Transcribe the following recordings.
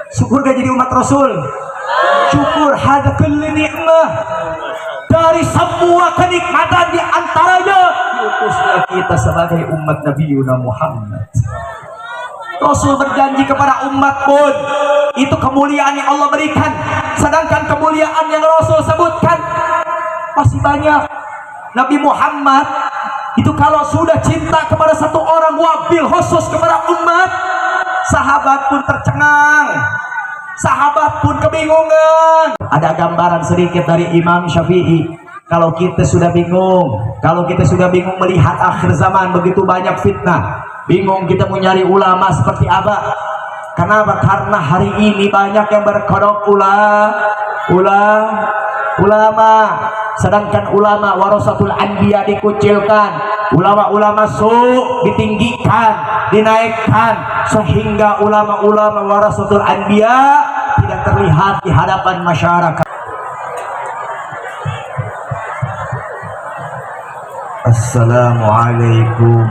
Syukur gak jadi umat Rasul? Syukur, hada kulli ni'mah. Dari semua kenikmatan di antaranya diutuslah kita sebagai umat Nabi Muhammad. Rasul berjanji kepada umat pun itu kemuliaan yang Allah berikan, sedangkan kemuliaan yang Rasul sebutkan masih banyak. Nabi Muhammad itu kalau sudah cinta kepada satu orang, wabil khusus kepada umat, sahabat pun tercengang, sahabat pun kebingungan. Ada gambaran sedikit dari Imam Syafi'i. Kalau kita sudah bingung, melihat akhir zaman begitu banyak fitnah, bingung kita mau nyari ulama seperti apa. Kenapa? Karena hari ini banyak yang berkodok ulama, sedangkan ulama warasatul anbiya dikucilkan, ulama-ulama ditinggikan, dinaikkan, sehingga ulama-ulama warasatul anbiya tidak terlihat di hadapan masyarakat. Assalamualaikum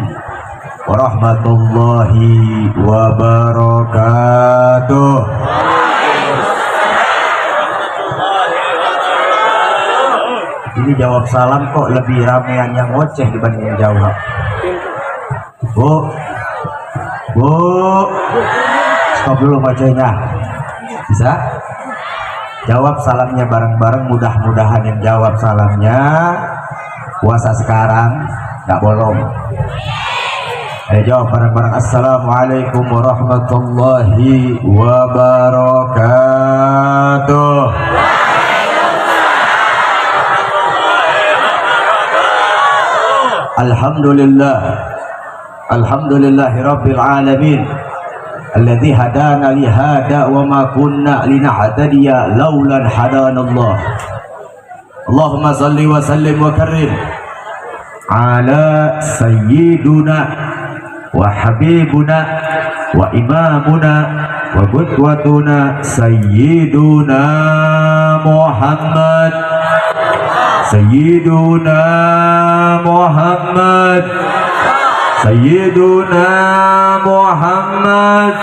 warahmatullahi wabarakatuh. Ini jawab salam kok lebih ramean yang ngoceh dibanding yang jawab. Bu, stop dulu ngocehnya. Bisa? Jawab salamnya bareng-bareng, mudah-mudahan yang jawab salamnya puasa sekarang nggak bolong. Ayo jawab bareng-bareng. Assalamualaikum warahmatullahi wabarakatuh. Alhamdulillahi rabbil alamin alladzi hadana li hada wa ma kunna linahtadiya laulan hadanallah. Allahumma salli wa sallim wa karrim ala sayyiduna wa habibuna wa imamuna wa qudwatuna sayyiduna Muhammad. Sayyiduna Muhammad, Sayyiduna Muhammad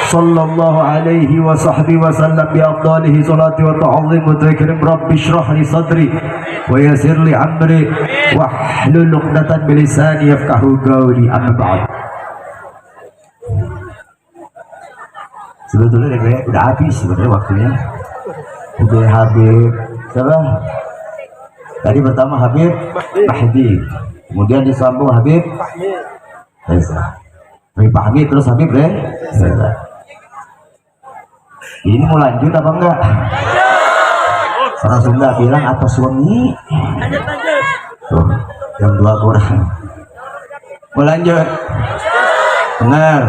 sallallahu alaihi wa sahbihi wa sallam bi afdalihi salati wa ta'zim wa takrim. Rabbi shrah li sadri wa yassir li amri wa hlul 'uqdatan min lisani yafqahu qawli. Amma ba'd. Sebetulnya udah habis sebenarnya waktunya. Udah habis. Siapa? Tadi pertama Habib Mahdi, kemudian disambung Habib Reza, Habib Fahmi, terus Habib Reza. Ini mau lanjut apa enggak? Orang Sunda bilang apa suami? Tuh, yang dua kurang. Mau lanjut? Benar.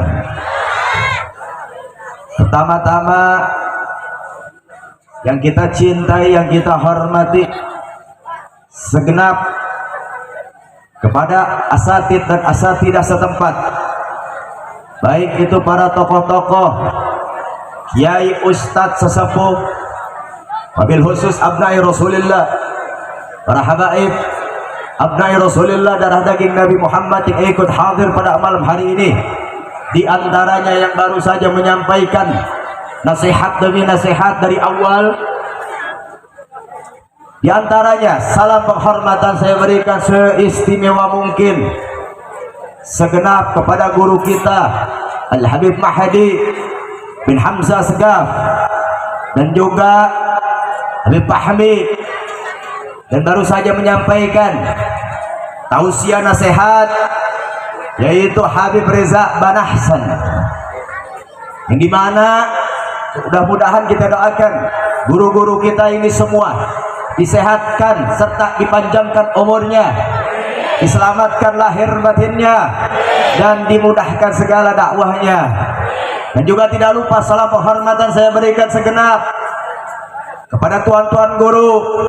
Pertama-tama yang kita cintai, yang kita hormati segenap kepada asatid dan asatidah setempat, baik itu para tokoh-tokoh, kiai, ustadz, sesepuh, wabil khusus abnai Rasulillah, para habaib abnai Rasulillah, darah daging Nabi Muhammad yang ikut hadir pada malam hari ini. Di antaranya yang baru saja menyampaikan nasihat demi nasihat dari awal, di antaranya salam penghormatan saya berikan seistimewa mungkin segenap kepada guru kita Al-Habib Mahdi bin Hamzah Segaf, dan juga Habib Fahmi, dan baru saja menyampaikan tausiah nasihat yaitu Habib Reza Banahsan, yang dimana mudah-mudahan kita doakan guru-guru kita ini semua disehatkan serta dipanjangkan umurnya, diselamatkan lahir batinnya, dan dimudahkan segala dakwahnya. Dan juga tidak lupa salam penghormatan saya berikan segenap kepada tuan-tuan guru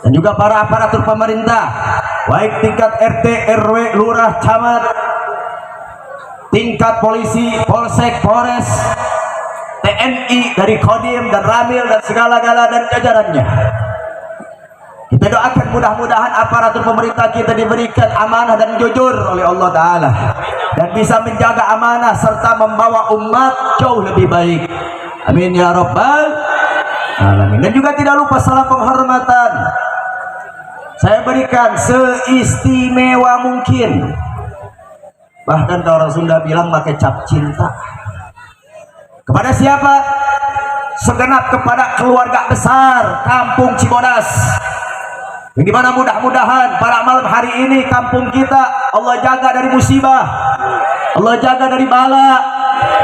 dan juga para aparatur pemerintah, baik tingkat RT, RW, lurah, camat, tingkat polisi, polsek, polres, TNI, dari Kodim dan Ramil dan segala-gala dan jajarannya. Kita doakan mudah-mudahan aparatur pemerintah kita diberikan amanah dan jujur oleh Allah Ta'ala. dan bisa menjaga amanah serta membawa umat jauh lebih baik. Amin ya rabbal alamin. Dan juga tidak lupa salam penghormatan saya berikan seistimewa mungkin, bahkan kalau orang Sunda bilang pakai cap cinta, kepada siapa? Segenap kepada keluarga besar Kampung Cibodas, yang dimana mudah-mudahan pada malam hari ini kampung kita Allah jaga dari musibah, Allah jaga dari bala,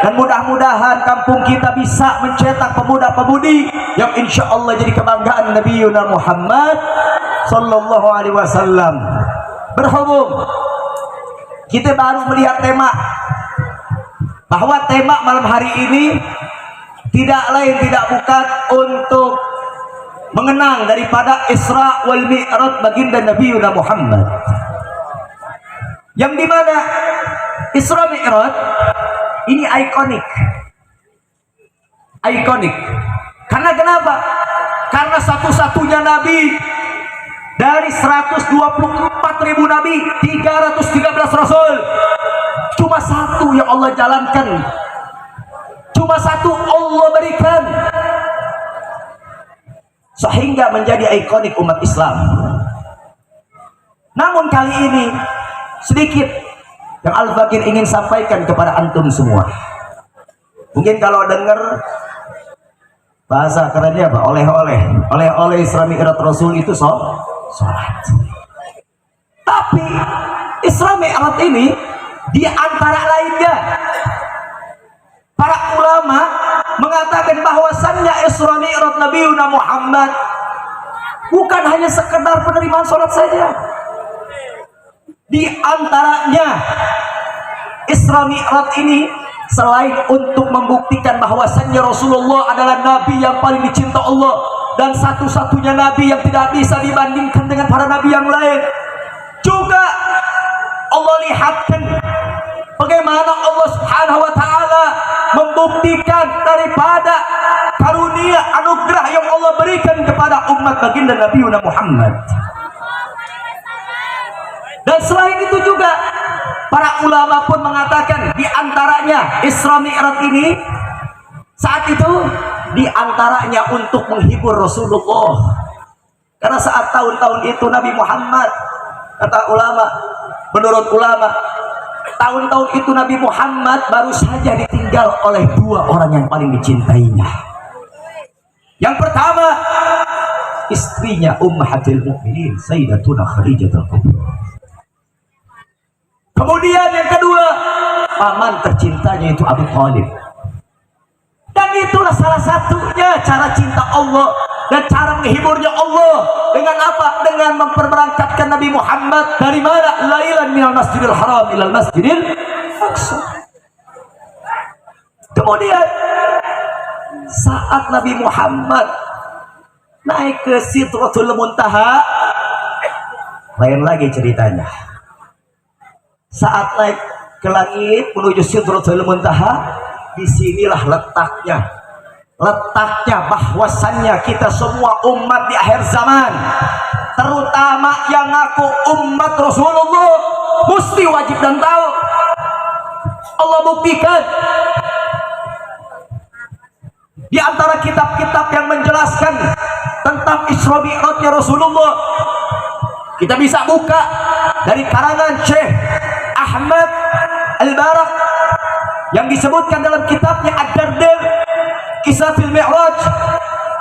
dan mudah-mudahan kampung kita bisa mencetak pemuda-pemudi yang insya Allah jadi kebanggaan Nabi Muhammad Sallallahu Alaihi Wasallam. Berhubung kita baru melihat tema, bahwa tema malam hari ini tidak lain tidak bukan untuk mengenang daripada Isra wal Mi'raj baginda Nabi Muhammad, yang dimana Isra Mi'raj ini ikonik. Karena kenapa? Karena satu-satunya Nabi dari 124.000 Nabi, 313 Rasul, cuma satu yang Allah jalankan, cuma satu Allah berikan, sehingga menjadi ikonik umat Islam. Namun kali ini sedikit yang Al-Fakir ingin sampaikan kepada antum semua. Mungkin kalau dengar bahasa kerennya apa? Oleh-oleh Isra Mi'raj Rasul itu sholat. Tapi Isra Mi'raj ini di antara lainnya para ulama mengatakan bahwasannya Isra Mi'raj Nabi Muhammad bukan hanya sekedar penerimaan sholat saja. Di antaranya Isra Mi'raj ini selain untuk membuktikan bahwasannya Rasulullah adalah Nabi yang paling dicinta Allah dan satu-satunya Nabi yang tidak bisa dibandingkan dengan para Nabi yang lain, juga Allah lihatkan bagaimana Allah Subhanahu wa Ta'ala membuktikan daripada karunia anugerah yang Allah berikan kepada umat baginda Nabi Muhammad. Dan selain itu juga para ulama pun mengatakan di antaranya Isra Mi'raj ini saat itu di antaranya untuk menghibur Rasulullah, karena saat tahun-tahun itu Nabi Muhammad, kata ulama, menurut ulama, tahun-tahun itu Nabi Muhammad baru saja ditinggal oleh dua orang yang paling dicintainya. Yang pertama istrinya Ummahatul Mukminin Sayyidatuna Khadijah Al-Kubra. Kemudian yang kedua paman tercintanya itu Abu Thalib. Dan itulah salah satunya cara cinta Allah dan cara menghiburnya Allah. Dengan apa? Dengan memperberangkatkan Nabi Muhammad dari mana? Lailan minal Masjidil Haram ilal Masjidil Aqsa. Kemudian saat Nabi Muhammad naik ke Sidratul Muntaha, lain lagi ceritanya. Saat naik ke langit menuju Sidratul Muntaha, disinilah letaknya bahwasannya kita semua umat di akhir zaman, terutama yang ngaku umat Rasulullah, mesti wajib dan tahu. Allah buktikan di antara kitab-kitab yang menjelaskan tentang Isra Mi'rajnya Rasulullah. Kita bisa buka dari karangan Syekh Ahmad Al-Barak yang disebutkan dalam kitabnya Ad-Dardir Kisafil Mi'raj,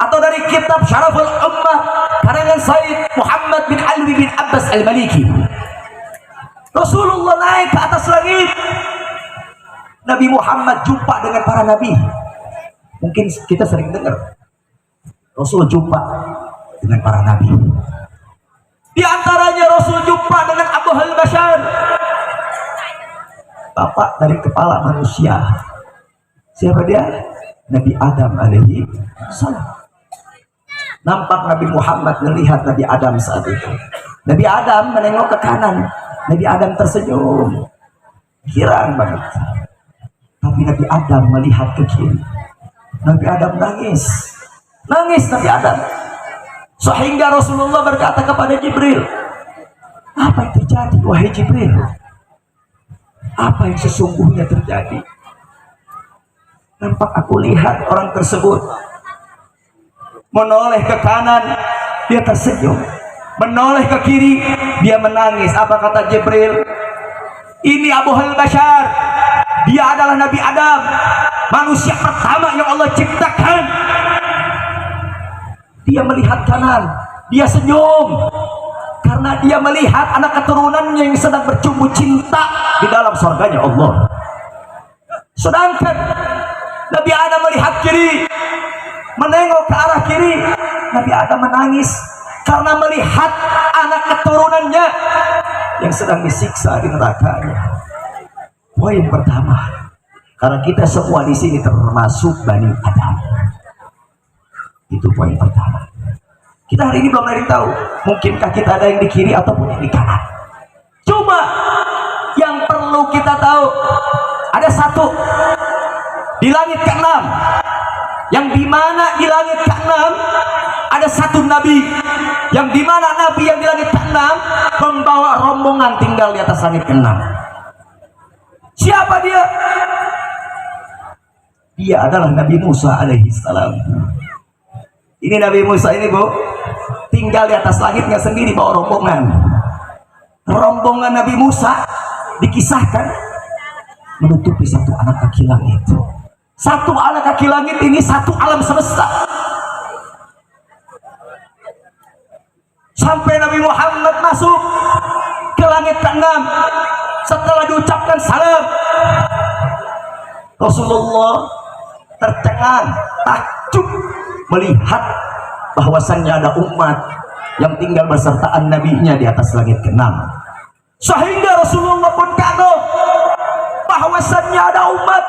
atau dari kitab Syaraful Ummah karangan Said Muhammad bin Alwi bin Abbas Al-Maliki. Rasulullah naik ke atas langit, Nabi Muhammad jumpa dengan para nabi. Mungkin kita sering dengar Rasul jumpa dengan para nabi. Di antaranya Rasul jumpa dengan Abu Al-Bashar, bapak dari kepala manusia. Siapa dia? Nabi Adam alaihi salam. Nampak Nabi Muhammad melihat Nabi Adam saat itu. Nabi Adam menengok ke kanan, Nabi Adam tersenyum, girang banget. Tapi Nabi Adam melihat ke kiri, Nabi Adam nangis Nabi Adam. Sehingga Rasulullah berkata kepada Jibril, apa yang terjadi wahai Jibril? apa yang sesungguhnya terjadi. Nampak aku lihat orang tersebut menoleh ke kanan, dia tersenyum, menoleh ke kiri, dia menangis. Apa kata Jibril? Ini Abuhul Bashar, dia adalah Nabi Adam, manusia pertama yang Allah ciptakan. Dia melihat kanan, dia senyum karena dia melihat anak keturunannya yang sedang bercumbu cinta di dalam surganya Allah. Sedangkan Nabi Adam melihat kiri, menengok ke arah kiri, Nabi Adam menangis karena melihat anak keturunannya yang sedang disiksa di nerakanya. Poin pertama, karena kita semua di sini termasuk Bani Adam. Itu poin pertama. Kita hari ini belum ada yang tahu, mungkinkah kita ada yang di kiri ataupun yang di kanan. Cuma yang perlu kita tahu, ada satu di langit ke-6, yang dimana di langit ke-6 ada satu nabi, yang dimana nabi yang di langit ke-6 membawa rombongan tinggal di atas langit ke-6. Siapa dia? Dia adalah Nabi Musa alaihi salam. Ini Nabi Musa ini, Bu, tinggal di atas langitnya sendiri bawa rombongan. Rombongan Nabi Musa dikisahkan menutupi satu anak kaki langit. Satu anak kaki langit ini satu alam semesta. Sampai Nabi Muhammad masuk ke langit ke-6, setelah diucapkan salam, Rasulullah tercengang, takjub melihat bahwasannya ada umat yang tinggal bersertaan nabinya di atas langit ke-6. Sehingga Rasulullah pun kagum bahwasannya ada umat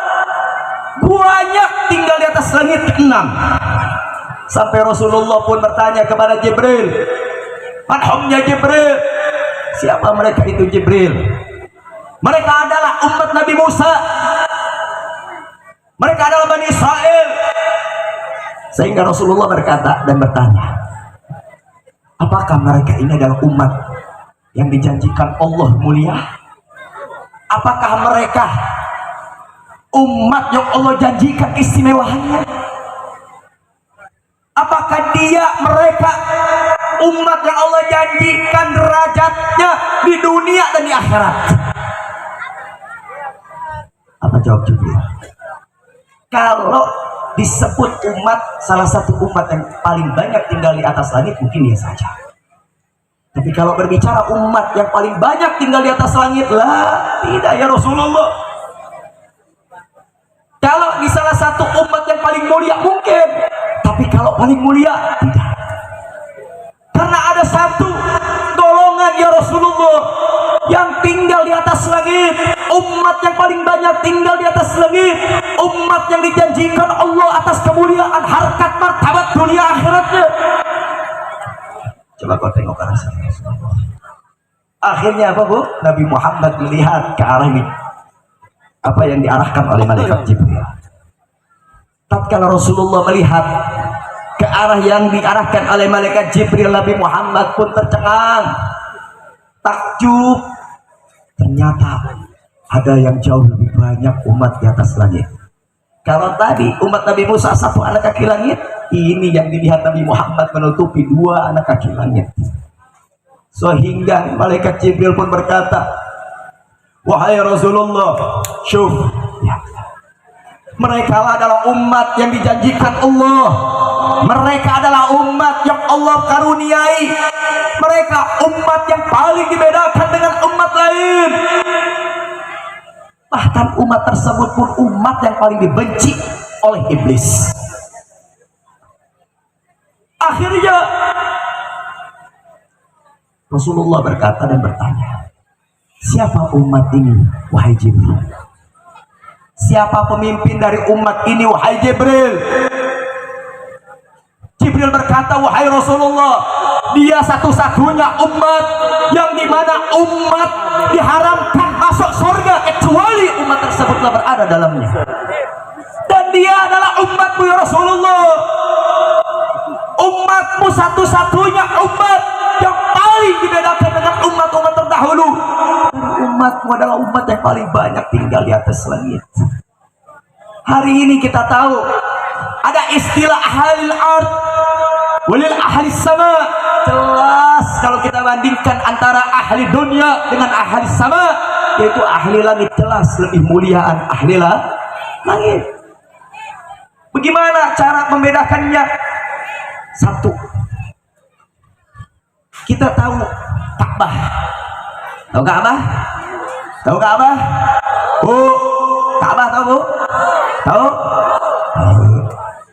banyak tinggal di atas langit ke-6. Sampai Rasulullah pun bertanya kepada Jibril, "Manhumnya Jibril?" Siapa mereka itu Jibril? Mereka adalah umat Nabi Musa. Mereka adalah Bani Israel. Sehingga Rasulullah berkata dan bertanya, apakah mereka ini adalah umat yang dijanjikan Allah mulia? Apakah mereka umat yang Allah janjikan istimewaannya? Apakah mereka umat yang Allah janjikan derajatnya di dunia dan di akhirat? Apa jawab Jibril? Kalau disebut umat, salah satu umat yang paling banyak tinggal di atas langit, mungkin dia saja. Tapi kalau berbicara umat yang paling banyak tinggal di atas langit, lah, tidak ya Rasulullah. Kalau di salah satu umat yang paling mulia mungkin, tapi kalau paling mulia tidak. Karena ada satu golongan ya Rasulullah yang tinggal di atas langit, umat yang paling banyak tinggal di atas langit, umat yang dijanjikan Allah atas kemuliaan harkat martabat dunia akhiratnya. Coba kau tengok ke arah sana. Akhirnya apa, Bu? Nabi Muhammad melihat ke arah ini, apa yang diarahkan oleh malaikat Jibril. Tatkala Rasulullah melihat ke arah yang diarahkan oleh malaikat Jibril, Nabi Muhammad pun tercengang, takjub. Ternyata ada yang jauh lebih banyak umat di atas langit. Kalau tadi umat Nabi Musa satu anak kaki langit, ini yang dilihat Nabi Muhammad menutupi dua anak kaki langit. Sehingga malaikat Jibril pun berkata, wahai Rasulullah, syuf, ya, mereka adalah umat yang dijanjikan Allah. Mereka adalah umat yang Allah karuniai. Mereka umat yang paling dibedakan dengan umat lain. Bahkan umat tersebut pun umat yang paling dibenci oleh iblis. Akhirnya Rasulullah berkata dan bertanya, siapa umat ini wahai Jibril? Siapa pemimpin dari umat ini wahai Jibril? Jibril berkata, wahai Rasulullah, dia satu-satunya umat yang dimana umat diharamkan masuk surga kecuali umat tersebutlah berada dalamnya. Dan dia adalah umatmu ya Rasulullah. Umatmu satu-satunya umat yang paling dibedakan dengan umat-umat terdahulu. Umatmu adalah umat yang paling banyak tinggal di atas langit. Hari ini kita tahu ada istilah ahlil ard walil ahli sama. Jelas kalau kita bandingkan antara ahli dunia dengan ahli sama, yaitu ahli langit jelas lebih muliaan ahli langit. Bagaimana cara membedakannya? Satu, kita tahu Ka'bah. Tahu Ka'bah? Tahu Ka'bah? Bu, Ka'bah tahu Bu? Tahu?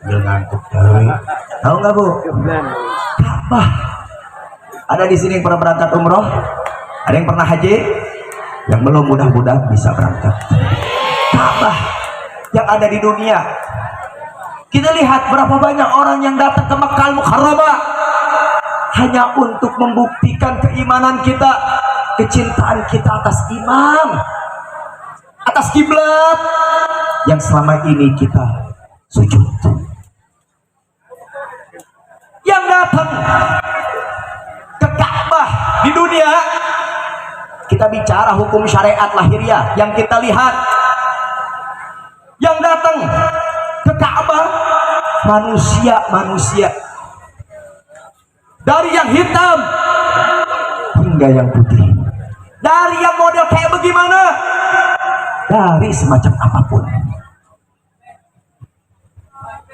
Ngantuk. Tahu nggak Bu? Ka'bah. Ada di sini yang pernah berangkat umroh? Ada yang pernah haji? Yang belum, mudah-mudahan bisa berangkat. Ka'bah yang ada di dunia. Kita lihat berapa banyak orang yang datang ke Makkah Al-Mukarramah hanya untuk membuktikan keimanan kita, kecintaan kita atas imam, atas kiblat yang selama ini kita sujud. Yang datang ke Ka'bah di dunia, kita bicara hukum syariat lahiriah yang kita lihat. Yang datang ke Ka'bah manusia dari yang hitam hingga yang putih, dari yang model kayak bagaimana, dari semacam apapun.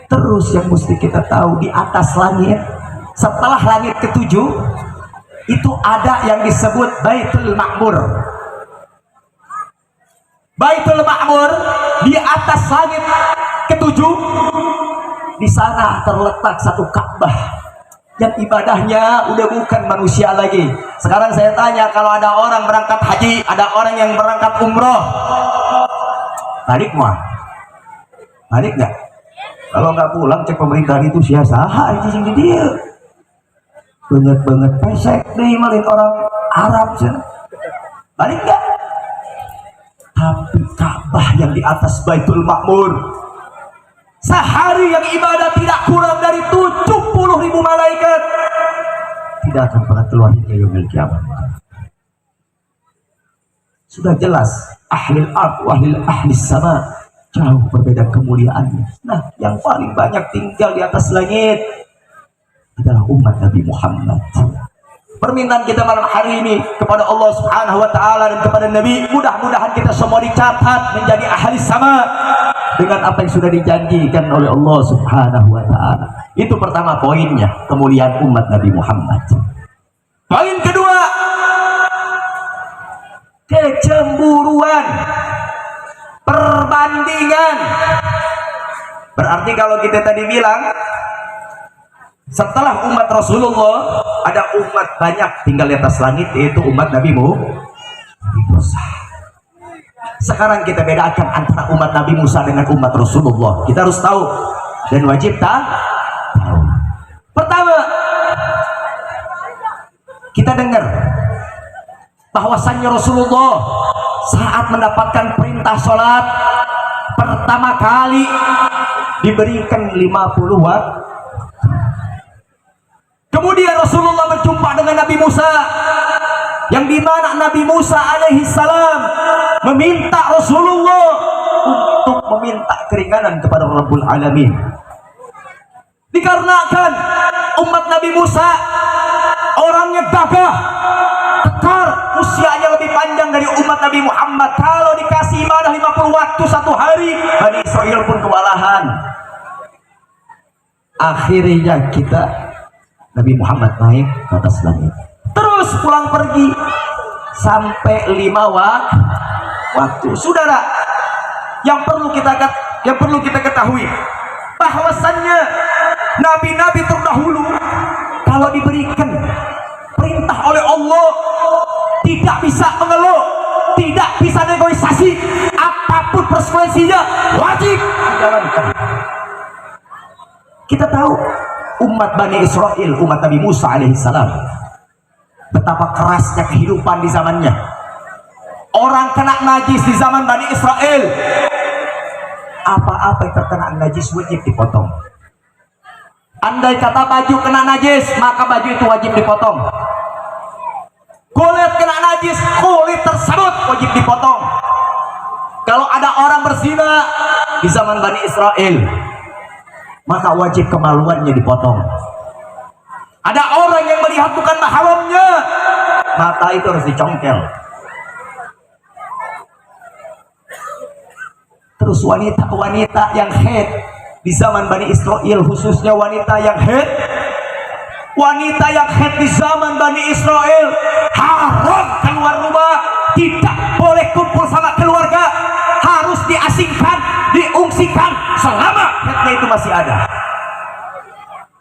Terus yang mesti kita tahu, di atas langit, setelah langit ketujuh itu ada yang disebut Baitul Ma'mur. Baitul Ma'mur di atas langit ketujuh, di sana terletak satu Ka'bah yang ibadahnya udah bukan manusia lagi. Sekarang saya tanya, kalau ada orang berangkat haji, ada orang yang berangkat umroh, balik mah? Balik nggak? Kalau nggak pulang, cek pemerintah itu sia-sia aja sing dia. Banget pesek deh malin orang Arab sih. Balik nggak? Tapi Ka'bah yang di atas Baitul Ma'mur, sehari yang ibadah tidak kurang dari 70.000 malaikat tidak akan pernah keluar hingga yaumil kiamat. Sudah jelas ahlil ard wa ahli sama, jauh berbeda kemuliaannya. Nah, yang paling banyak tinggal di atas langit adalah umat Nabi Muhammad. Permintaan kita malam hari ini kepada Allah Subhanahu wa taala dan kepada Nabi, mudah-mudahan kita semua dicatat menjadi ahli sama dengan apa yang sudah dijanjikan oleh Allah Subhanahu wa taala. Itu pertama poinnya, kemuliaan umat Nabi Muhammad. Poin kedua, kecemburuan, perbandingan. Berarti kalau kita tadi bilang setelah umat Rasulullah ada umat banyak tinggal di atas langit, yaitu umat Nabi Musa. Sekarang kita bedakan antara umat Nabi Musa dengan umat Rasulullah. Kita harus tahu dan wajib tahu. Pertama, kita dengar bahwasannya Rasulullah saat mendapatkan perintah sholat pertama kali diberikan 50 watt. Kemudian Rasulullah berjumpa dengan Nabi Musa, yang dimana Nabi Musa alaihi salam meminta Rasulullah untuk meminta keringanan kepada Rabbul Alamin. Dikarenakan umat Nabi Musa orangnya gagah, kekar, usianya lebih panjang dari umat Nabi Muhammad. Kalau dikasih ibadah 50 waktu satu hari, Bani Israel pun kewalahan. Akhirnya Nabi Muhammad naik ke atas langit, terus pulang pergi sampai 5 waktu. Saudara, yang perlu kita ketahui bahwasannya nabi-nabi terdahulu kalau diberikan perintah oleh Allah tidak bisa mengeluh, tidak bisa negosiasi, apapun konsekuensinya wajib dijalankan. Kita tahu umat Bani Israel, umat Nabi Musa alaihissalam, betapa kerasnya kehidupan di zamannya. Orang kena najis di zaman Bani Israel, apa-apa yang terkena najis wajib dipotong. Andai kata baju kena najis, maka baju itu wajib dipotong. Kulit kena najis, kulit tersebut wajib dipotong. Kalau ada orang berzina di zaman Bani Israel, maka wajib kemaluannya dipotong. Ada orang yang melihat bukan mahramnya, mata itu harus dicongkel. Terus wanita-wanita yang haid di zaman Bani Israel, khususnya wanita yang haid, di zaman Bani Israel haram keluar rumah, tidak boleh kumpul sama keluarga, harus diasingkan, diungsikan selama haidnya itu masih ada.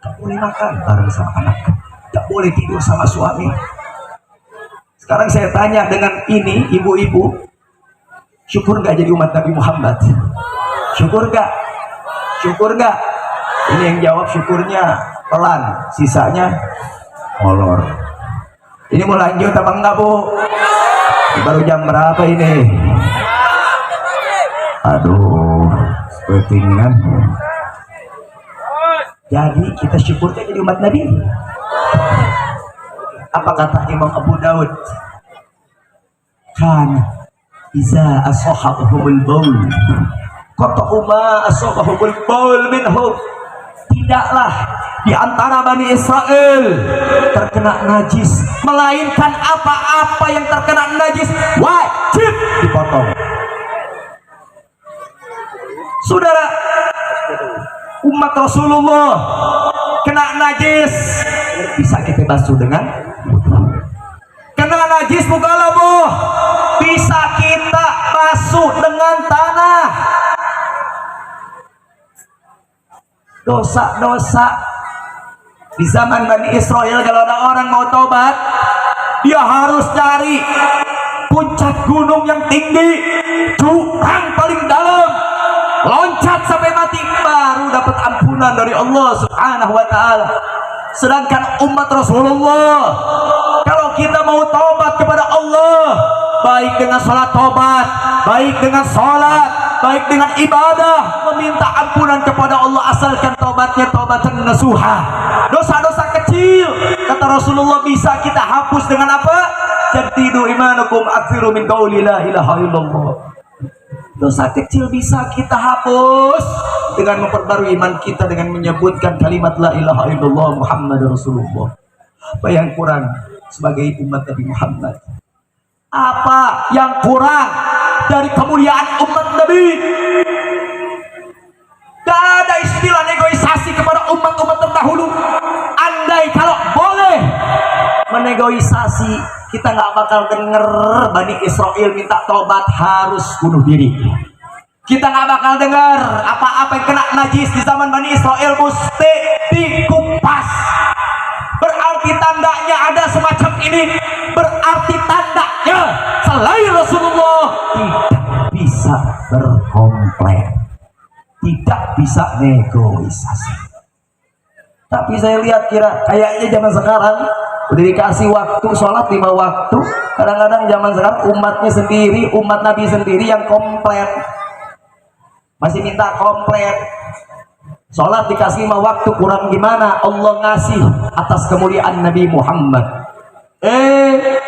Tak boleh makan bareng sama anak, tak boleh tidur sama suami. Sekarang saya tanya dengan ini, ibu-ibu, syukur gak jadi umat Nabi Muhammad? Syukur gak? Syukur gak? Ini yang jawab syukurnya pelan, sisanya molor. Ini mau lanjut apa enggak, Bu? Baru jam berapa ini? Aduh, ketinggian. Jadi kita syukurnya jadi umat Nabi. Apa kata Imam Abu Daud? Kan iza ashabahumul baul qata'uma ashabahumul baul minhum. Tidaklah di antara Bani Israel terkena najis, melainkan apa-apa yang terkena najis wajib dipotong. Saudara, umat Rasulullah kena najis bisa kita basuh dengan wudu. Kena najis mukalabu bisa kita basuh dengan tanah. Dosa-dosa di zaman Bani Israel, kalau ada orang mau taubat, dia harus cari puncak gunung yang tinggi, jurang paling dalam, loncat sampai mati, baru dapat ampunan dari Allah Subhanahu wa ta'ala. Sedangkan umat Rasulullah, kalau kita mau taubat kepada Allah, baik dengan salat taubat, baik dengan salat, baik dengan ibadah, meminta ampunan kepada Allah, asalkan taubatnya taubatan nasuha. Dosa-dosa kecil, kata Rasulullah, bisa kita hapus dengan apa? Jaddidu imanukum akfiru min qauli la ilaha illallah. Dosa kecil bisa kita hapus dengan memperbarui iman kita dengan menyebutkan kalimat la ilaha illallah Muhammadur Rasulullah. Apa yang kurang sebagai umat Nabi Muhammad? Apa yang kurang dari kemuliaan umat Nabi? Gak ada istilah negosiasi kepada umat-umat terdahulu. Andai kalau boleh menegosiasi, kita nggak bakal denger Bani Israel minta tobat harus bunuh diri. Kita nggak bakal dengar apa-apa yang kena najis di zaman Bani Israel mesti dikupas. Berarti tandanya ada semacam ini, berarti tandanya selain Rasulullah tidak bisa berkomplain, tidak bisa negosiasi. Tapi saya lihat kayaknya zaman sekarang udah dikasih waktu sholat 5 waktu, kadang-kadang zaman sekarang umatnya sendiri, umat Nabi sendiri yang komplain, masih minta komplain. Sholat dikasih 5 waktu, kurang gimana Allah ngasih atas kemuliaan Nabi Muhammad.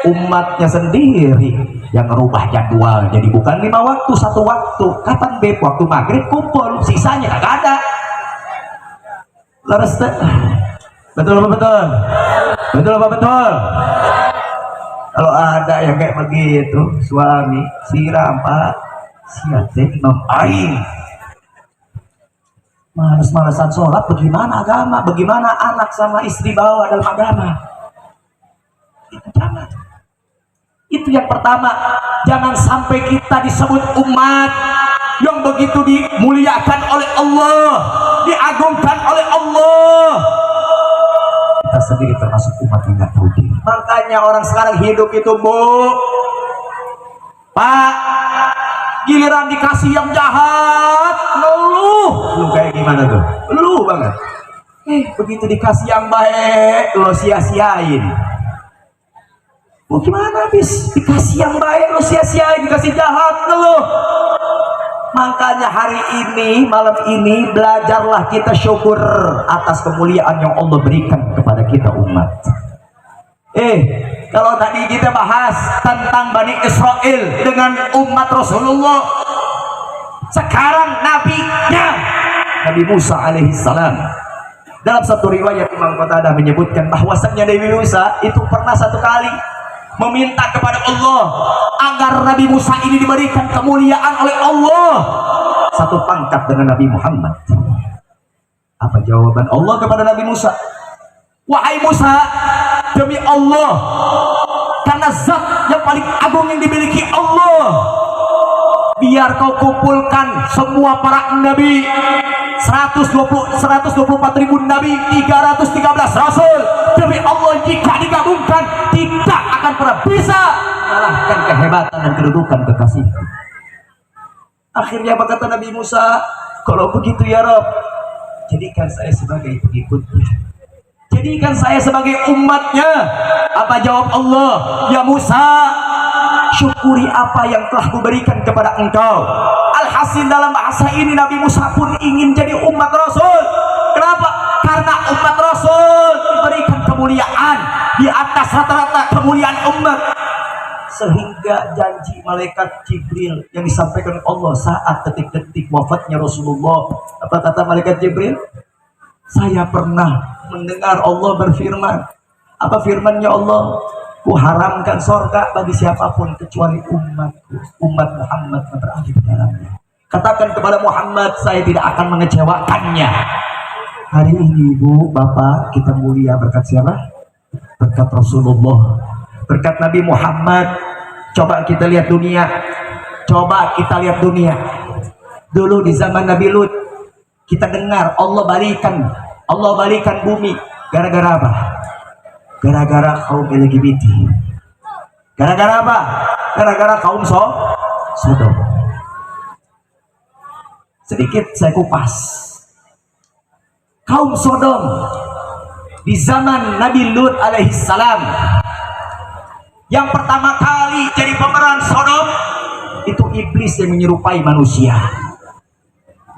Umatnya sendiri yang ngerubah jadwal, jadi bukan 5 waktu, 1 waktu. Kapan beb? Waktu maghrib kumpul, sisanya kagak ada. Laras betul apa betul? Betul apa betul? Kalau ada yang kayak begitu, suami siram pak, siap imam aing. Males-malesan sholat, bagaimana agama? Bagaimana anak sama istri bawa dalam agama? Itu jangan. Itu yang pertama. Jangan sampai kita disebut umat yang begitu dimuliakan oleh Allah, diagungkan oleh Allah. Kita sendiri termasuk umat yang gak tahu diri. Makanya orang sekarang hidup itu, Bu, Pak, giliran dikasih yang jahat, lu kayak gimana tuh? Lu banget. Begitu dikasih yang baik, lo sia-siain. Gimana habis dikasih yang baik lo sia-siain, dikasih jahat lo. Makanya hari ini, malam ini, belajarlah kita syukur atas kemuliaan yang Allah berikan kepada kita umat. Kalau tadi kita bahas tentang Bani Israel dengan umat Rasulullah, sekarang nabinya Nabi Musa alaihissalam. Dalam satu riwayat Imam Qatadah menyebutkan bahwasannya Nabi Musa itu pernah satu kali meminta kepada Allah agar Nabi Musa ini diberikan kemuliaan oleh Allah satu pangkat dengan Nabi Muhammad. Apa jawaban Allah kepada Nabi Musa? Wahai Musa, demi Allah, karena zat yang paling agung yang dimiliki Allah, biar kau kumpulkan semua para nabi, 124.000 nabi, 313 rasul. Demi Allah, jika digabungkan tidak akan pernah bisa mengalahkan kehebatan dan kedudukan kekasihku. Akhirnya apa kata Nabi Musa? Kalau begitu ya Rabb, jadikan saya sebagai pengikutnya, jadikan saya sebagai umatnya. Apa jawab Allah? Ya Musa, syukuri apa yang telah kuberikan kepada engkau. Alhasil dalam bahasa ini Nabi Musa pun ingin jadi umat Rasul. Kenapa? Karena umat Rasul diberikan kemuliaan di atas rata-rata kemuliaan umat, sehingga janji malaikat Jibril yang disampaikan Allah saat detik-detik wafatnya Rasulullah. Apa kata malaikat Jibril? Saya pernah mendengar Allah berfirman. Apa firmannya Allah? Kuharamkan sorga bagi siapapun kecuali umatku, umat Muhammad yang berada di dalamnya. Katakan kepada Muhammad, saya tidak akan mengecewakannya. Hari ini Ibu, Bapak, kita mulia berkat siapa? Berkat Rasulullah, berkat Nabi Muhammad. Coba kita lihat dunia, coba kita lihat dunia. Dulu di zaman Nabi Lut, kita dengar Allah balikan bumi. Gara-gara apa? Gara-gara kaum LGBT. Gara-gara apa? Gara-gara kaum Sodom. Sedikit saya kupas. Kaum Sodom di zaman Nabi Lut alaihissalam, yang pertama kali jadi pemeran Sodom itu iblis yang menyerupai manusia.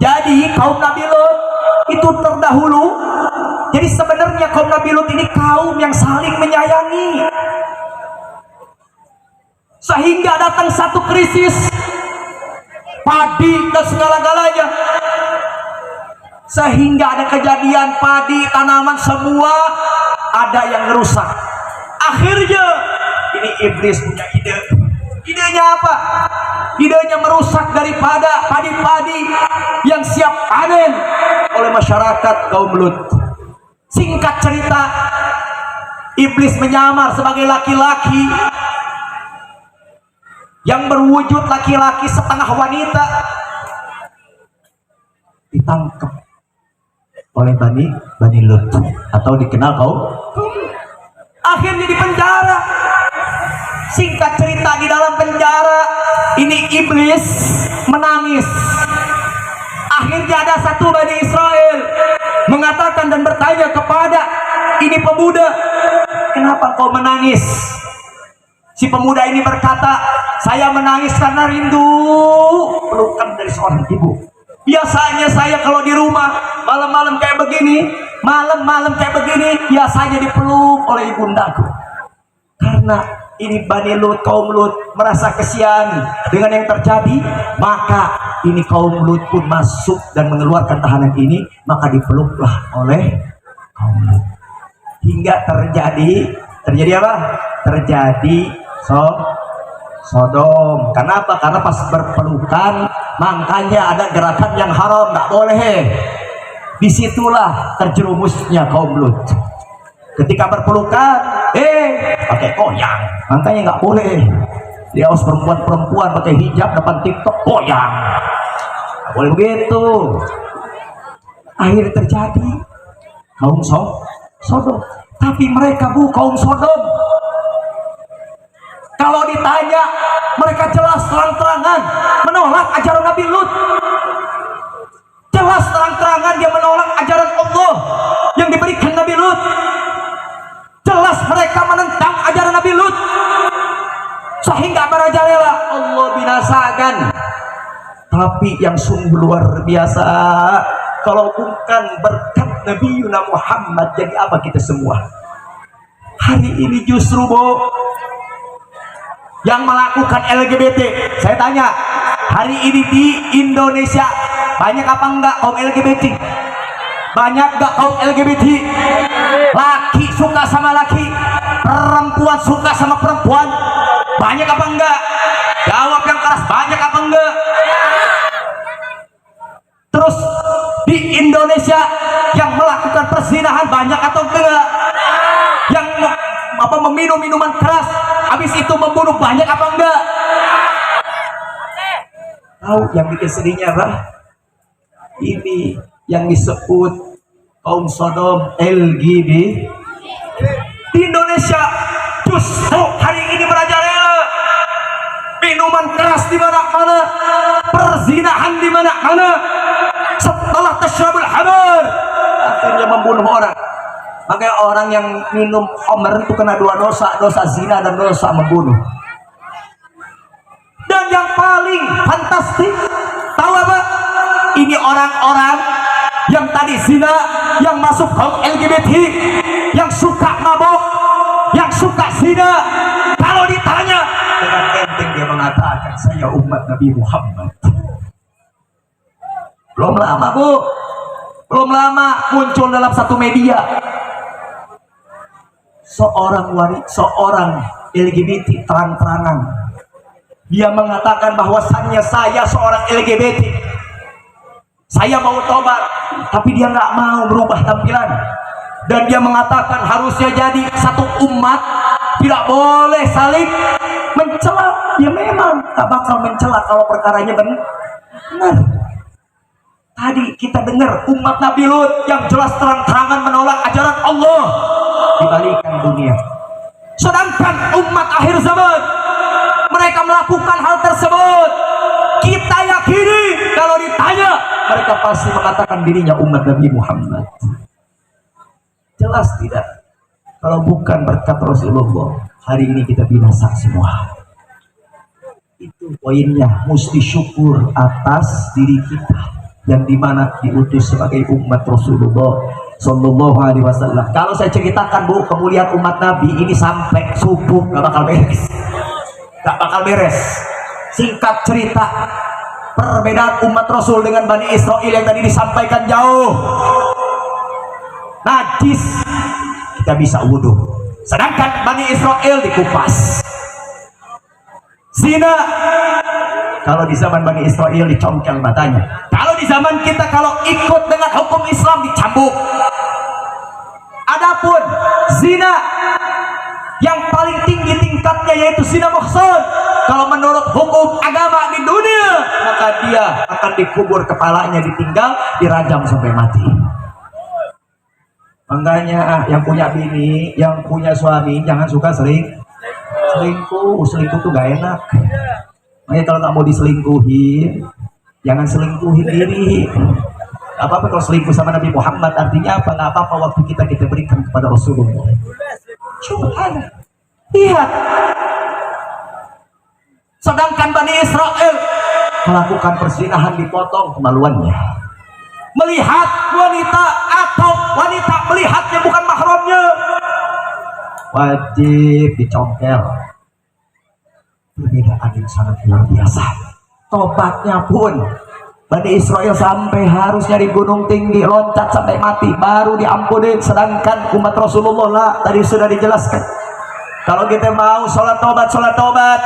Jadi kaum Nabi Lut itu terdahulu. Jadi sebenarnya kaum Nabi Lut ini kaum yang saling menyayangi, sehingga datang satu krisis padi dan segala-galanya, sehingga ada kejadian padi, tanaman semua ada yang rusak. Akhirnya ini iblis punya ide. Idenya apa? Idenya merusak daripada padi-padi yang siap panen oleh masyarakat kaum Lut. Singkat cerita, iblis menyamar sebagai laki-laki yang berwujud laki-laki setengah wanita, ditangkap oleh Bani Lut atau dikenal kaum. Akhirnya di penjara. Singkat cerita, di dalam penjara ini iblis menangis. Akhirnya ada satu Bani Israel mengatakan dan bertanya kepada ini pemuda, kenapa kau menangis? Si pemuda ini berkata, saya menangis karena rindu pelukan dari seorang ibu. Biasanya saya kalau di rumah malam-malam kayak begini, biasanya dipeluk oleh ibundaku. Karena ini Bani Lut, kaum Lut merasa kesian dengan yang terjadi, maka ini kaum Lut pun masuk dan mengeluarkan tahanan ini, maka dipeluklah oleh kaum Lut. Hingga terjadi apa? Terjadi Sodom. Kenapa? Karena pas berpelukan, makanya ada gerakan yang haram, nggak boleh. Disitulah terjerumusnya kaum Lut. Ketika berpelukan, pakai koyang, makanya nggak boleh. Dia harus perempuan pakai hijab depan TikTok koyang, nggak boleh begitu. Akhirnya terjadi kaum Sodom, tapi mereka kaum Sodom. Kalau ditanya, mereka jelas terang-terangan menolak ajaran Nabi Lut. Jelas terang-terangan dia menolak ajaran Allah yang diberikan Nabi Lut. Jelas mereka menentang ajaran Nabi Lut, sehingga merajalela Allah binasakan. Tapi yang sungguh luar biasa, kalau bukan berkat Nabi Muhammad, jadi apa kita semua? Hari ini justru yang melakukan LGBT, saya tanya, hari ini di Indonesia banyak apa enggak kaum LGBT? Banyak enggak kaum LGBT? Laki suka sama laki, perempuan suka sama perempuan. Banyak apa enggak? Jawab yang keras, banyak apa enggak? Terus di Indonesia yang melakukan perzinahan banyak atau enggak? Yang meminum minuman keras habis itu membunuh banyak apa enggak? Tahu yang bikin sedihnya apa? Ini yang disebut kaum Sodom LGBT di Indonesia justru hari ini merajalela. Minuman keras di mana-mana, perzinahan di mana-mana. Setelah tasyrabul khamar akhirnya membunuh orang. Makanya orang yang minum khamar itu kena dua dosa, dosa zina dan dosa membunuh. Dan yang paling fantastik, tahu apa? Ini orang-orang yang tadi zina, yang masuk kaum LGBT, yang suka mabok, yang suka zina. Kalau ditanya dengan enteng dia mengatakan saya umat Nabi Muhammad. Belum lama bu, belum lama muncul dalam satu media seorang LGBT terang-terangan dia mengatakan bahwasannya saya seorang LGBT, saya mau tobat, tapi dia nggak mau berubah tampilan. Dan dia mengatakan harusnya jadi satu umat, tidak boleh saling mencela. Ya memang tak bakal mencela kalau perkaranya benar. Tadi kita dengar umat Nabi Lut yang jelas terang-terangan menolak ajaran Allah dibalikan dunia. Sedangkan umat akhir zaman mereka melakukan hal tersebut. Kita yakini kalau ditanya mereka pasti mengatakan dirinya umat Nabi Muhammad. Jelas tidak? Kalau bukan berkat Rasulullah, hari ini kita binasa semua. Itu poinnya, mesti syukur atas diri kita yang dimana diutus sebagai umat Rasulullah Sallallahu Alaihi Wasallam. Kalau saya ceritakan bu kemuliaan umat Nabi ini sampai subuh gak bakal beres, gak bakal beres. Singkat cerita, perbedaan umat Rasul dengan Bani Israel yang tadi disampaikan jauh. Najis kita bisa wudhu, sedangkan Bani Israel dikupas. Zina kalau di zaman Bani Israel dicongkel matanya, kalau di zaman kita kalau ikut dengan hukum Islam dicambuk. Adapun zina yang paling tinggi tingkatnya yaitu zina muhsan, kalau menurut hukum agama di dunia maka dia akan dikubur kepalanya, ditinggal, dirajam sampai mati. Makanya yang punya bini, yang punya suami jangan suka selingkuh tuh gak enak. Makanya kalau nggak mau diselingkuhin, jangan selingkuhin diri. Gak apa-apa kalau selingkuh sama Nabi Muhammad, artinya apa? Gak apa-apa waktu kita berikan kepada Rasulullah. Subhanallah. Lihat. Sedangkan Bani Israel melakukan perzinahan dipotong kemaluannya. Melihat wanita atau wanita melihatnya bukan mahramnya, wajib dicongkel. Perbedaan yang sangat luar biasa. Tobatnya pun Bani Israel sampai harus nyari gunung tinggi, loncat sampai mati baru diampuni. Sedangkan umat Rasulullah lah, tadi sudah dijelaskan. Kalau kita mau sholat tobat,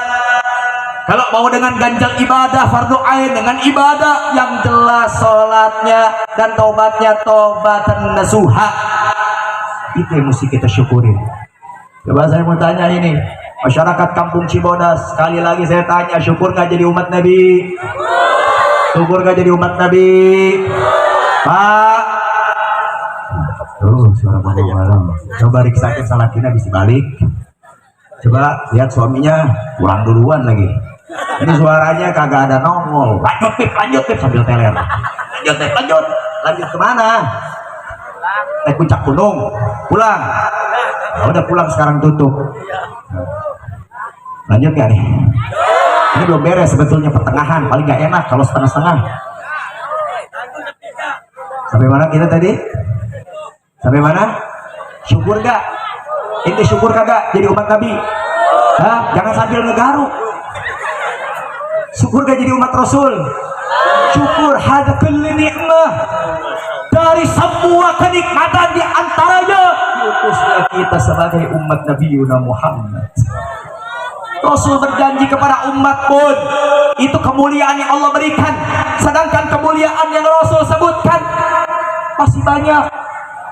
kalau mau dengan ganjal ibadah fardu ain, dengan ibadah yang jelas sholatnya dan tobatnya tobatan nasuha, itu yang mesti kita syukurin. Coba saya mau tanya ini, masyarakat kampung Cibodas, sekali lagi saya tanya, syukur gak jadi umat Nabi? Syukur gak jadi umat Nabi? Pak, suara malam. Coba riksakin salatina bisa balik. Coba lihat suaminya pulang duluan lagi. Ini suaranya kagak ada nongol. Lanjut pip sambil teler. Lanjut kemana? Naik puncak gunung, pulang. Nah, udah pulang sekarang tutup. Lanjut gak nih? Ini belum beres sebetulnya, pertengahan, paling gak enak kalau setengah-setengah. Sampai mana kita tadi? Sampai mana? Syukur gak? Ini syukur kagak jadi umat Nabi? Hah? Jangan sambil ngegaruk. Syukur gak jadi umat Rasul? Syukur hada kulli nikmah. Dari semua kenikmatan di antaranya diutuslah kita sebagai umat Nabi Muhammad. Rasul berjanji kepada umat pun itu kemuliaan yang Allah berikan, sedangkan kemuliaan yang Rasul sebutkan masih banyak.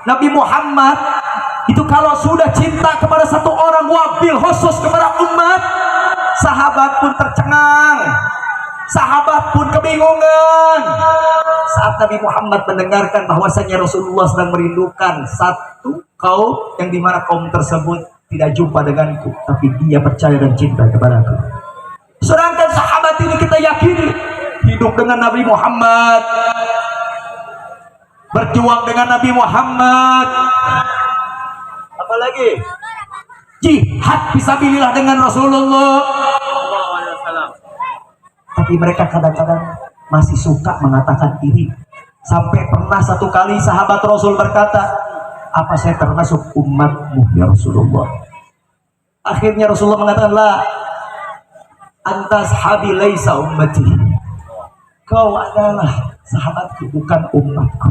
Nabi Muhammad itu kalau sudah cinta kepada satu orang, wabil khusus kepada umat, sahabat pun tercengang, sahabat pun kebingungan saat Nabi Muhammad mendengarkan bahwasanya Rasulullah sedang merindukan satu kaum yang dimana kaum tersebut tidak jumpa denganku, tapi dia percaya dan cinta kepadaku. Sedangkan sahabat ini kita yakini hidup dengan Nabi Muhammad, berjuang dengan Nabi Muhammad, apalagi jihad fisabilillah dengan Rasulullah. Tapi mereka kadang-kadang masih suka mengatakan iri. Sampai pernah satu kali sahabat Rasul berkata, apa saya termasuk umatmu ya Rasulullah? Akhirnya Rasulullah mengatakan, la anta sahabi laisa ummati. Kau adalah sahabatku, bukan umatku.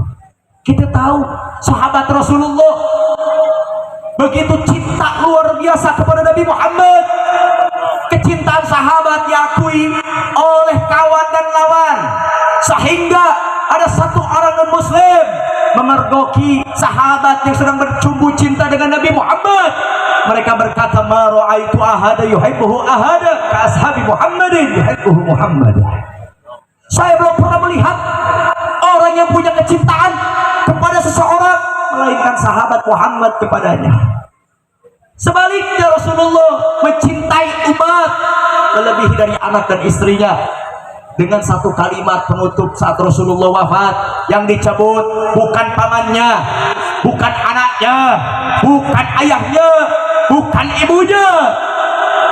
Kita tahu sahabat Rasulullah begitu cinta luar biasa kepada Nabi Muhammad. Kecintaan sahabat diakui oleh kawan dan lawan, sehingga ada satu orang non-muslim memergoki sahabat yang sedang bercumbu cinta dengan Nabi Muhammad. Mereka berkata, ma ra'aitu ahada yuhibbuhu ahada ka ashabi Muhammadin yuhibbuhu Muhammad. Saya belum pernah melihat orang yang punya kecintaan kepada seseorang melainkan sahabat Muhammad kepadanya. Sebaliknya Rasulullah mencintai umat melebihi dari anak dan istrinya. Dengan satu kalimat penutup saat Rasulullah wafat, yang dicabut bukan pamannya, bukan anaknya, bukan ayahnya, bukan ibunya,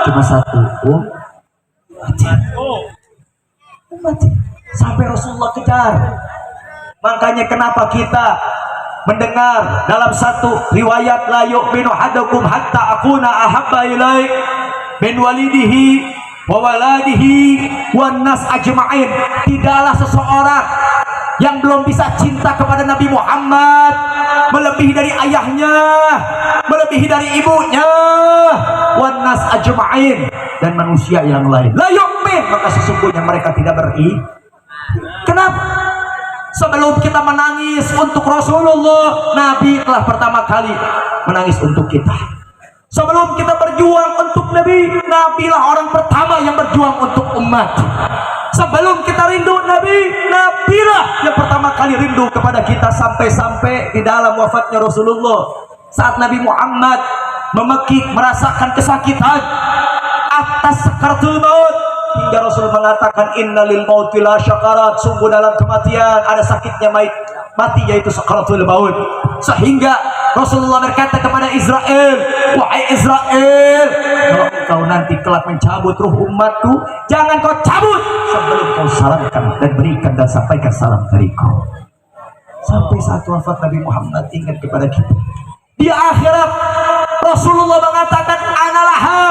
cuma satu, umat. Sampai Rasulullah kejar. Makanya kenapa kita mendengar dalam satu riwayat, la yu'minu ahadukum hatta akuna ahabba ilaih min walidihi wa waladihi wan nas ajma'in. Tidaklah seseorang yang belum bisa cinta kepada Nabi Muhammad melebihi dari ayahnya, melebihi dari ibunya, wan nas ajma'in, dan manusia yang lain. La yu'min, maka sesungguhnya mereka tidak beriman. Kenapa? Sebelum kita menangis untuk Rasulullah, Nabi telah pertama kali menangis untuk kita. Sebelum kita berjuang untuk Nabi, Nabilah orang pertama yang berjuang untuk umat. Sebelum kita rindu Nabi, Nabilah yang pertama kali rindu kepada kita. Sampai-sampai di dalam wafatnya Rasulullah, saat Nabi Muhammad memekik, merasakan kesakitan atas sakaratul maut, hingga Rasul mengatakan, innalil mauti la syakarat, sungguh dalam kematian ada sakitnya mati, yaitu sakaratul maut. Sehingga Rasulullah berkata kepada Israel, wahai Israel, kalau engkau nanti kelak mencabut ruh umatku, jangan kau cabut sebelum kau salamkan dan berikan dan sampaikan salam dariku. Sampai saat wafat Nabi Muhammad ingat kepada kita. Di akhirat Rasulullah mengatakan, analaha,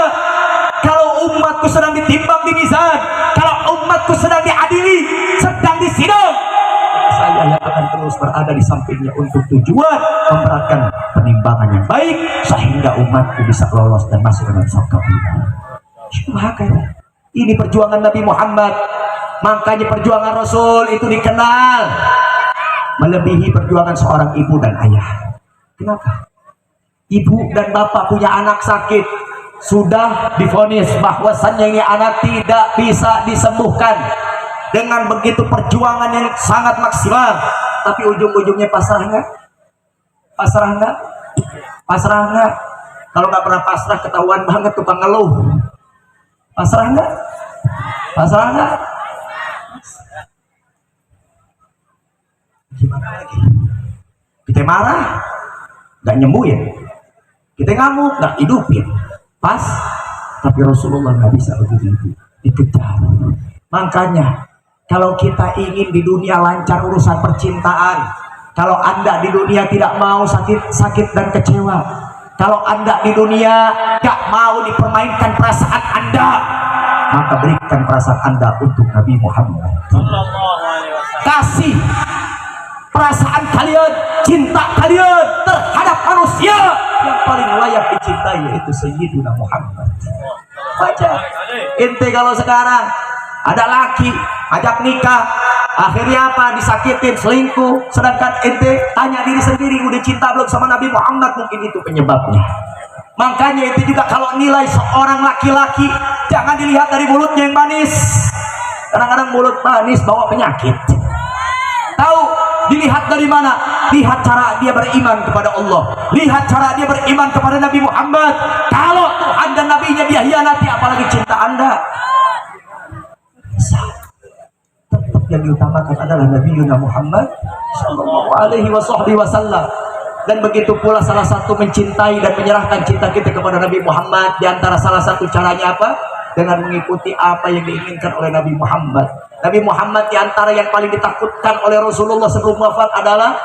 kalau umatku sedang ditimbang di mizan, kalau umatku sedang diadili, sedang disidang, saya yang akan terus berada di sampingnya untuk tujuan memberatkan penimbangan yang baik, sehingga umatku bisa lolos dan masuk dalam surga. Ini perjuangan Nabi Muhammad. Makanya perjuangan Rasul itu dikenal melebihi perjuangan seorang ibu dan ayah. Kenapa? Ibu dan bapak punya anak sakit, sudah divonis bahwasannya ini anak tidak bisa disembuhkan. Dengan begitu perjuangan yang sangat maksimal, tapi ujung-ujungnya pasrah nggak? Pasrah nggak? Pasrah nggak? Kalau nggak pernah pasrah, ketahuan banget tukang ngeluh. Pasrah nggak? Pasrah nggak? Gimana lagi? Kita marah, nggak nyembuhin. Kita ngamuk, nggak hidupin. Pas, tapi Rasulullah nggak bisa begitu, dikejar. Makanya kalau kita ingin di dunia lancar urusan percintaan, kalau Anda di dunia tidak mau sakit dan kecewa, kalau Anda di dunia gak mau dipermainkan perasaan Anda, maka berikan perasaan Anda untuk Nabi Muhammad. Kasih perasaan kalian, cinta kalian terhadap manusia yang paling layak dicintai, yaitu Sayyidina Muhammad. Baca. Ente kalau sekarang ada laki ajak nikah, akhirnya apa? Disakitin, selingkuh. Sedangkan ente tanya diri sendiri, udah cinta belum sama Nabi Muhammad? Mungkin itu penyebabnya. Makanya itu juga kalau nilai seorang laki-laki, jangan dilihat dari mulutnya yang manis. Kadang-kadang mulut manis bawa penyakit. Tahu dilihat dari mana? Lihat cara dia beriman kepada Allah, lihat cara dia beriman kepada Nabi Muhammad. Kalau Tuhan dan Nabinya dia hianati, apalagi cinta Anda. Tetap yang diutamakan adalah Nabi Muhammad Sallallahu Alaihi Wasallam. Dan begitu pula salah satu mencintai dan menyerahkan cinta kita kepada Nabi Muhammad, di antara salah satu caranya apa? Dengan mengikuti apa yang diinginkan oleh Nabi Muhammad. Nabi Muhammad di antara yang paling ditakutkan oleh Rasulullah sebelum wafat adalah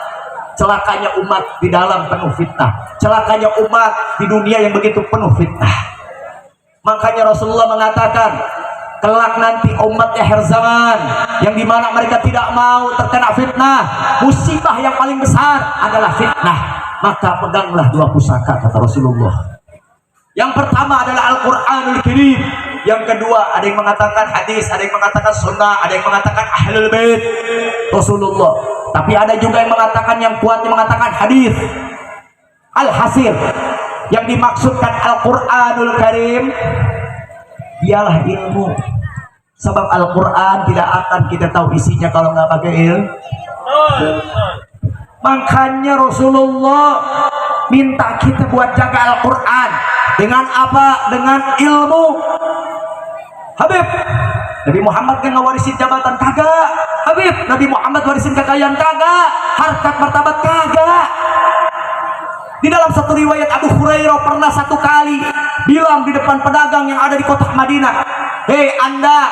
celakanya umat di dalam penuh fitnah, celakanya umat di dunia yang begitu penuh fitnah. Makanya Rasulullah mengatakan, kelak nanti umat akhir zaman yang dimana mereka tidak mau terkena fitnah, musibah yang paling besar adalah fitnah. Maka peganglah dua pusaka, kata Rasulullah. Yang pertama adalah Al-Quranul Karim, yang kedua ada yang mengatakan hadis, ada yang mengatakan sunnah, ada yang mengatakan ahlul bait Rasulullah. Tapi ada juga yang mengatakan, yang kuatnya mengatakan hadis. Al-hasil yang dimaksudkan Al-Quranul Karim ialah ilmu. Sebab Al-Quran tidak akan kita tahu isinya kalau nggak pakai ilmu. Makanya Rasulullah minta kita buat jaga Al-Quran. Dengan apa? Dengan ilmu. Habib, Nabi Muhammad kan ngawarisin jabatan? Kagak. Habib, Nabi Muhammad warisin kekayaan? Kagak. Harkat martabat? Kagak. Di dalam satu riwayat, Abu Hurairah pernah satu kali bilang di depan pedagang yang ada di kota Madinah, hei Anda,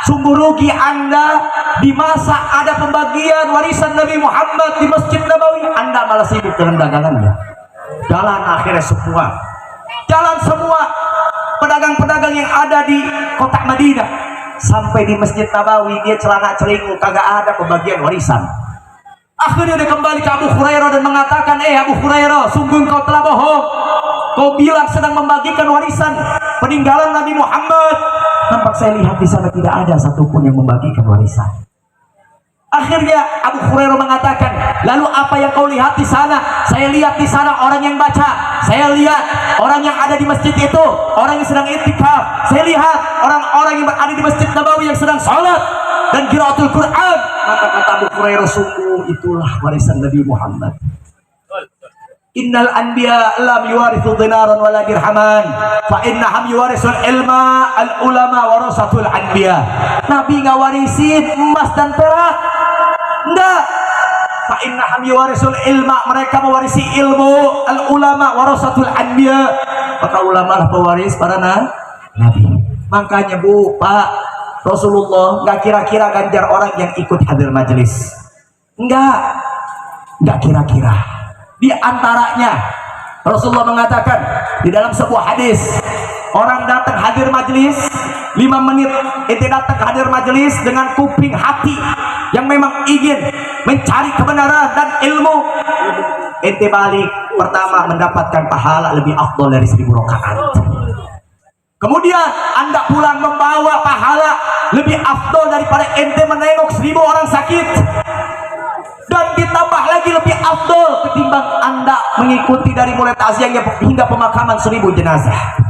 sungguh rugi Anda, di masa ada pembagian warisan Nabi Muhammad di Masjid Nabawi, Anda malah sibuk dengan dagangannya. Jalan akhirnya semua pedagang-pedagang yang ada di kota Madinah, sampai di Masjid Nabawi dia celana celinguk, kagak ada pembagian warisan. Akhirnya dia kembali ke Abu Hurairah dan mengatakan, Abu Hurairah, sungguh kau telah bohong. Kau bilang sedang membagikan warisan peninggalan Nabi Muhammad. Nampak saya lihat di sana tidak ada satupun yang membagikan warisan. Akhirnya Abu Hurairah mengatakan, lalu apa yang kau lihat di sana? Saya lihat di sana orang yang baca. Saya lihat orang yang ada di masjid itu, orang yang sedang i'tikaf. Saya lihat orang-orang yang berada di Masjid Nabawi yang sedang salat dan qiraatul Quran. Maka kata Abu Hurairah, sungguh itulah warisan Nabi Muhammad. Innal anbiya lam yuwarithu dinaran wala dirhaman, fa innahum yuwarisul ilma, al ulama warasatul anbiya. Nabi nggak warisin emas dan perak, enggak. Fa innahum yuwarisul ilma, mereka mewarisi ilmu, al ulama warasatul anbiya, maka ulama lah pewaris para nabi. Makanya Bu, Pak, Rasulullah nggak kira-kira ganjar orang yang ikut hadir majelis, nggak kira-kira. Di antaranya Rasulullah mengatakan di dalam sebuah hadis, orang datang hadir majelis 5 menit, ente datang hadir majelis dengan kuping hati yang memang ingin mencari kebenaran dan ilmu, ente balik pertama mendapatkan pahala lebih afdal dari 1000 rakaat. Kemudian Anda pulang membawa pahala lebih afdal daripada ente menengok 1000 orang sakit. Dan ditambah lagi lebih afdol ketimbang Anda mengikuti dari mulai takziahnya hingga pemakaman 1000 jenazah.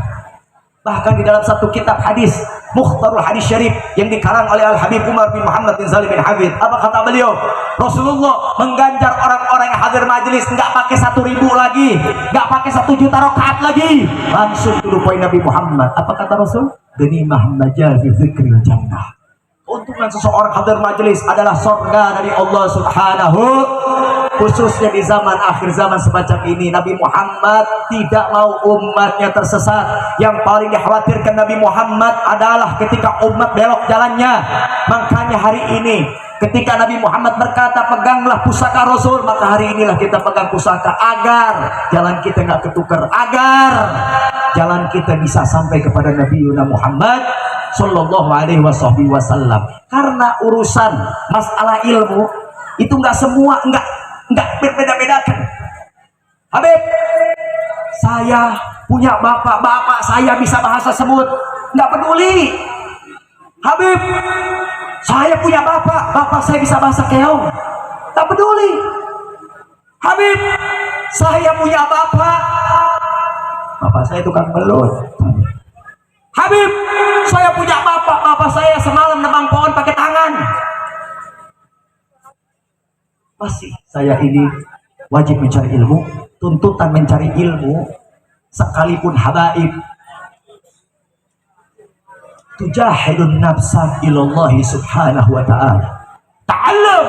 Bahkan di dalam satu kitab hadis, Mukhtarul Hadis Syarif, yang dikarang oleh Al-Habib Umar bin Muhammad bin Salim bin Habib, apa kata beliau? Rasulullah mengganjar orang-orang yang hadir majelis nggak pakai 1000 lagi, nggak pakai 1 juta rakaat lagi, langsung dulu poin Nabi Muhammad. Apa kata Rasul? Ghanimah majazi zikril jannah. Keuntungan seseorang hadir majelis adalah surga dari Allah Subhanahu, khususnya di zaman akhir zaman semacam ini. Nabi Muhammad tidak mau umatnya tersesat. Yang paling dikhawatirkan Nabi Muhammad adalah ketika umat belok jalannya. Makanya hari ini ketika Nabi Muhammad berkata peganglah pusaka Rasul, maka hari inilah kita pegang pusaka agar jalan kita nggak ketukar, agar jalan kita bisa sampai kepada Nabi Muhammad Sallallahu Alaihi Wasallam. Karena urusan masalah ilmu itu nggak semua nggak berbeda-bedakan. Habib, saya punya bapak saya bisa bahasa semut, nggak peduli. Habib, saya punya bapak saya bisa bahasa keong, nggak peduli. Habib, saya punya bapak saya tukang belut. Habib, saya punya bapak saya semalam nebang pohon pakai tangan. Masih saya ini wajib mencari ilmu, tuntutan mencari ilmu sekalipun habaib. Tujahidun nafsa ilallahi subhanahu wa ta'ala. Ta'allam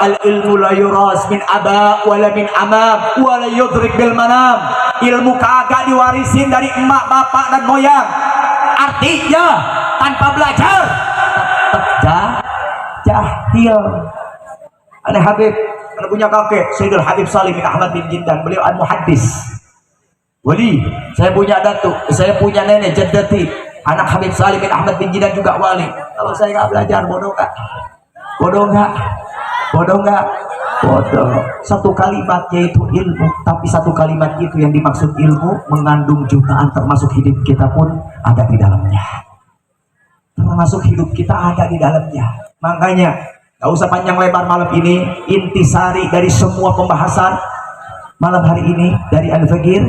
al-ilmu la yuras min aba wala min amam wala yudrik bil manam. Ilmu kagak diwarisin dari emak, bapak, dan moyang. Artinya tanpa belajar tetap jahil. Ada Habib, ada punya kakek Sayyidul Habib Salim bin Ahmad bin Jindan, beliau al-muhaddis wali. Saya punya datuk, saya punya nenek jaddati, anak Habib Salim bin Ahmad bin Jindan juga wali. Kalau saya nggak belajar, bodoh nggak? Bodoh nggak? Bodoh nggak? Bodoh. Satu kalimat yaitu ilmu, tapi satu kalimat itu yang dimaksud ilmu mengandung jutaan, termasuk hidup kita pun ada di dalamnya. Termasuk hidup kita ada di dalamnya. Makanya gak usah panjang lebar malam ini, intisari dari semua pembahasan malam hari ini dari Al-Faqir,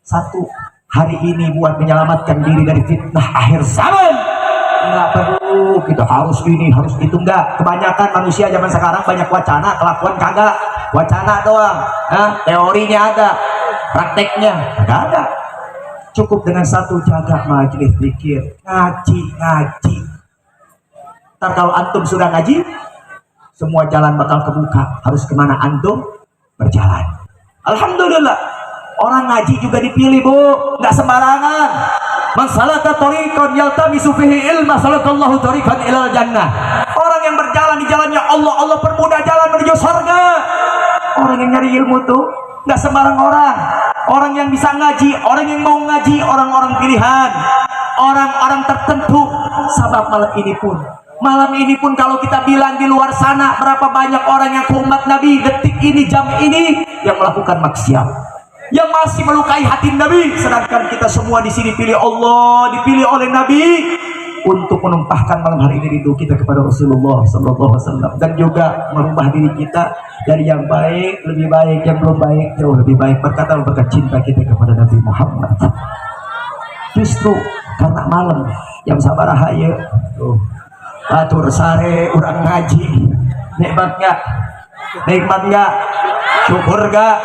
satu, hari ini buat menyelamatkan diri dari fitnah akhir zaman. Nggak perlu kita harus ini harus itu, enggak. Kebanyakan manusia zaman sekarang banyak wacana, kelakuan kagak. Wacana doang, teorinya ada, prakteknya nggak ada. Cukup dengan satu, jaga majelis zikir, ngaji. Ntar kalau antum sudah ngaji, semua jalan bakal kebuka. Harus kemana antum berjalan. Alhamdulillah, orang ngaji juga dipilih, Bu, nggak sembarangan. Man salaka tariqan yaltamisu fihi ilma salakallahu tariqan ilal jannah. Orang yang berjalan di jalannya Allah, Allah permudah jalan menuju surga. Orang yang nyari ilmu tuh nggak sembarang orang. Orang yang bisa ngaji, orang yang mau ngaji, orang-orang pilihan, orang-orang tertentu. Sebab malam ini pun kalau kita bilang di luar sana berapa banyak orang yang umat Nabi detik ini, jam ini yang melakukan maksiat, yang masih melukai hati Nabi, sedangkan kita semua di sini pilih Allah, dipilih oleh Nabi untuk menumpahkan malam hari ini rindu kita kepada Rasulullah Sallallahu Alaihi Wasallam, dan juga merubah diri kita dari yang baik lebih baik, yang belum baik jauh lebih baik, berkat cinta kita kepada Nabi Muhammad. Justru karena malam yang sabaraha ya, atur sare urang ngaji, nikmat nggak? Syukur gak?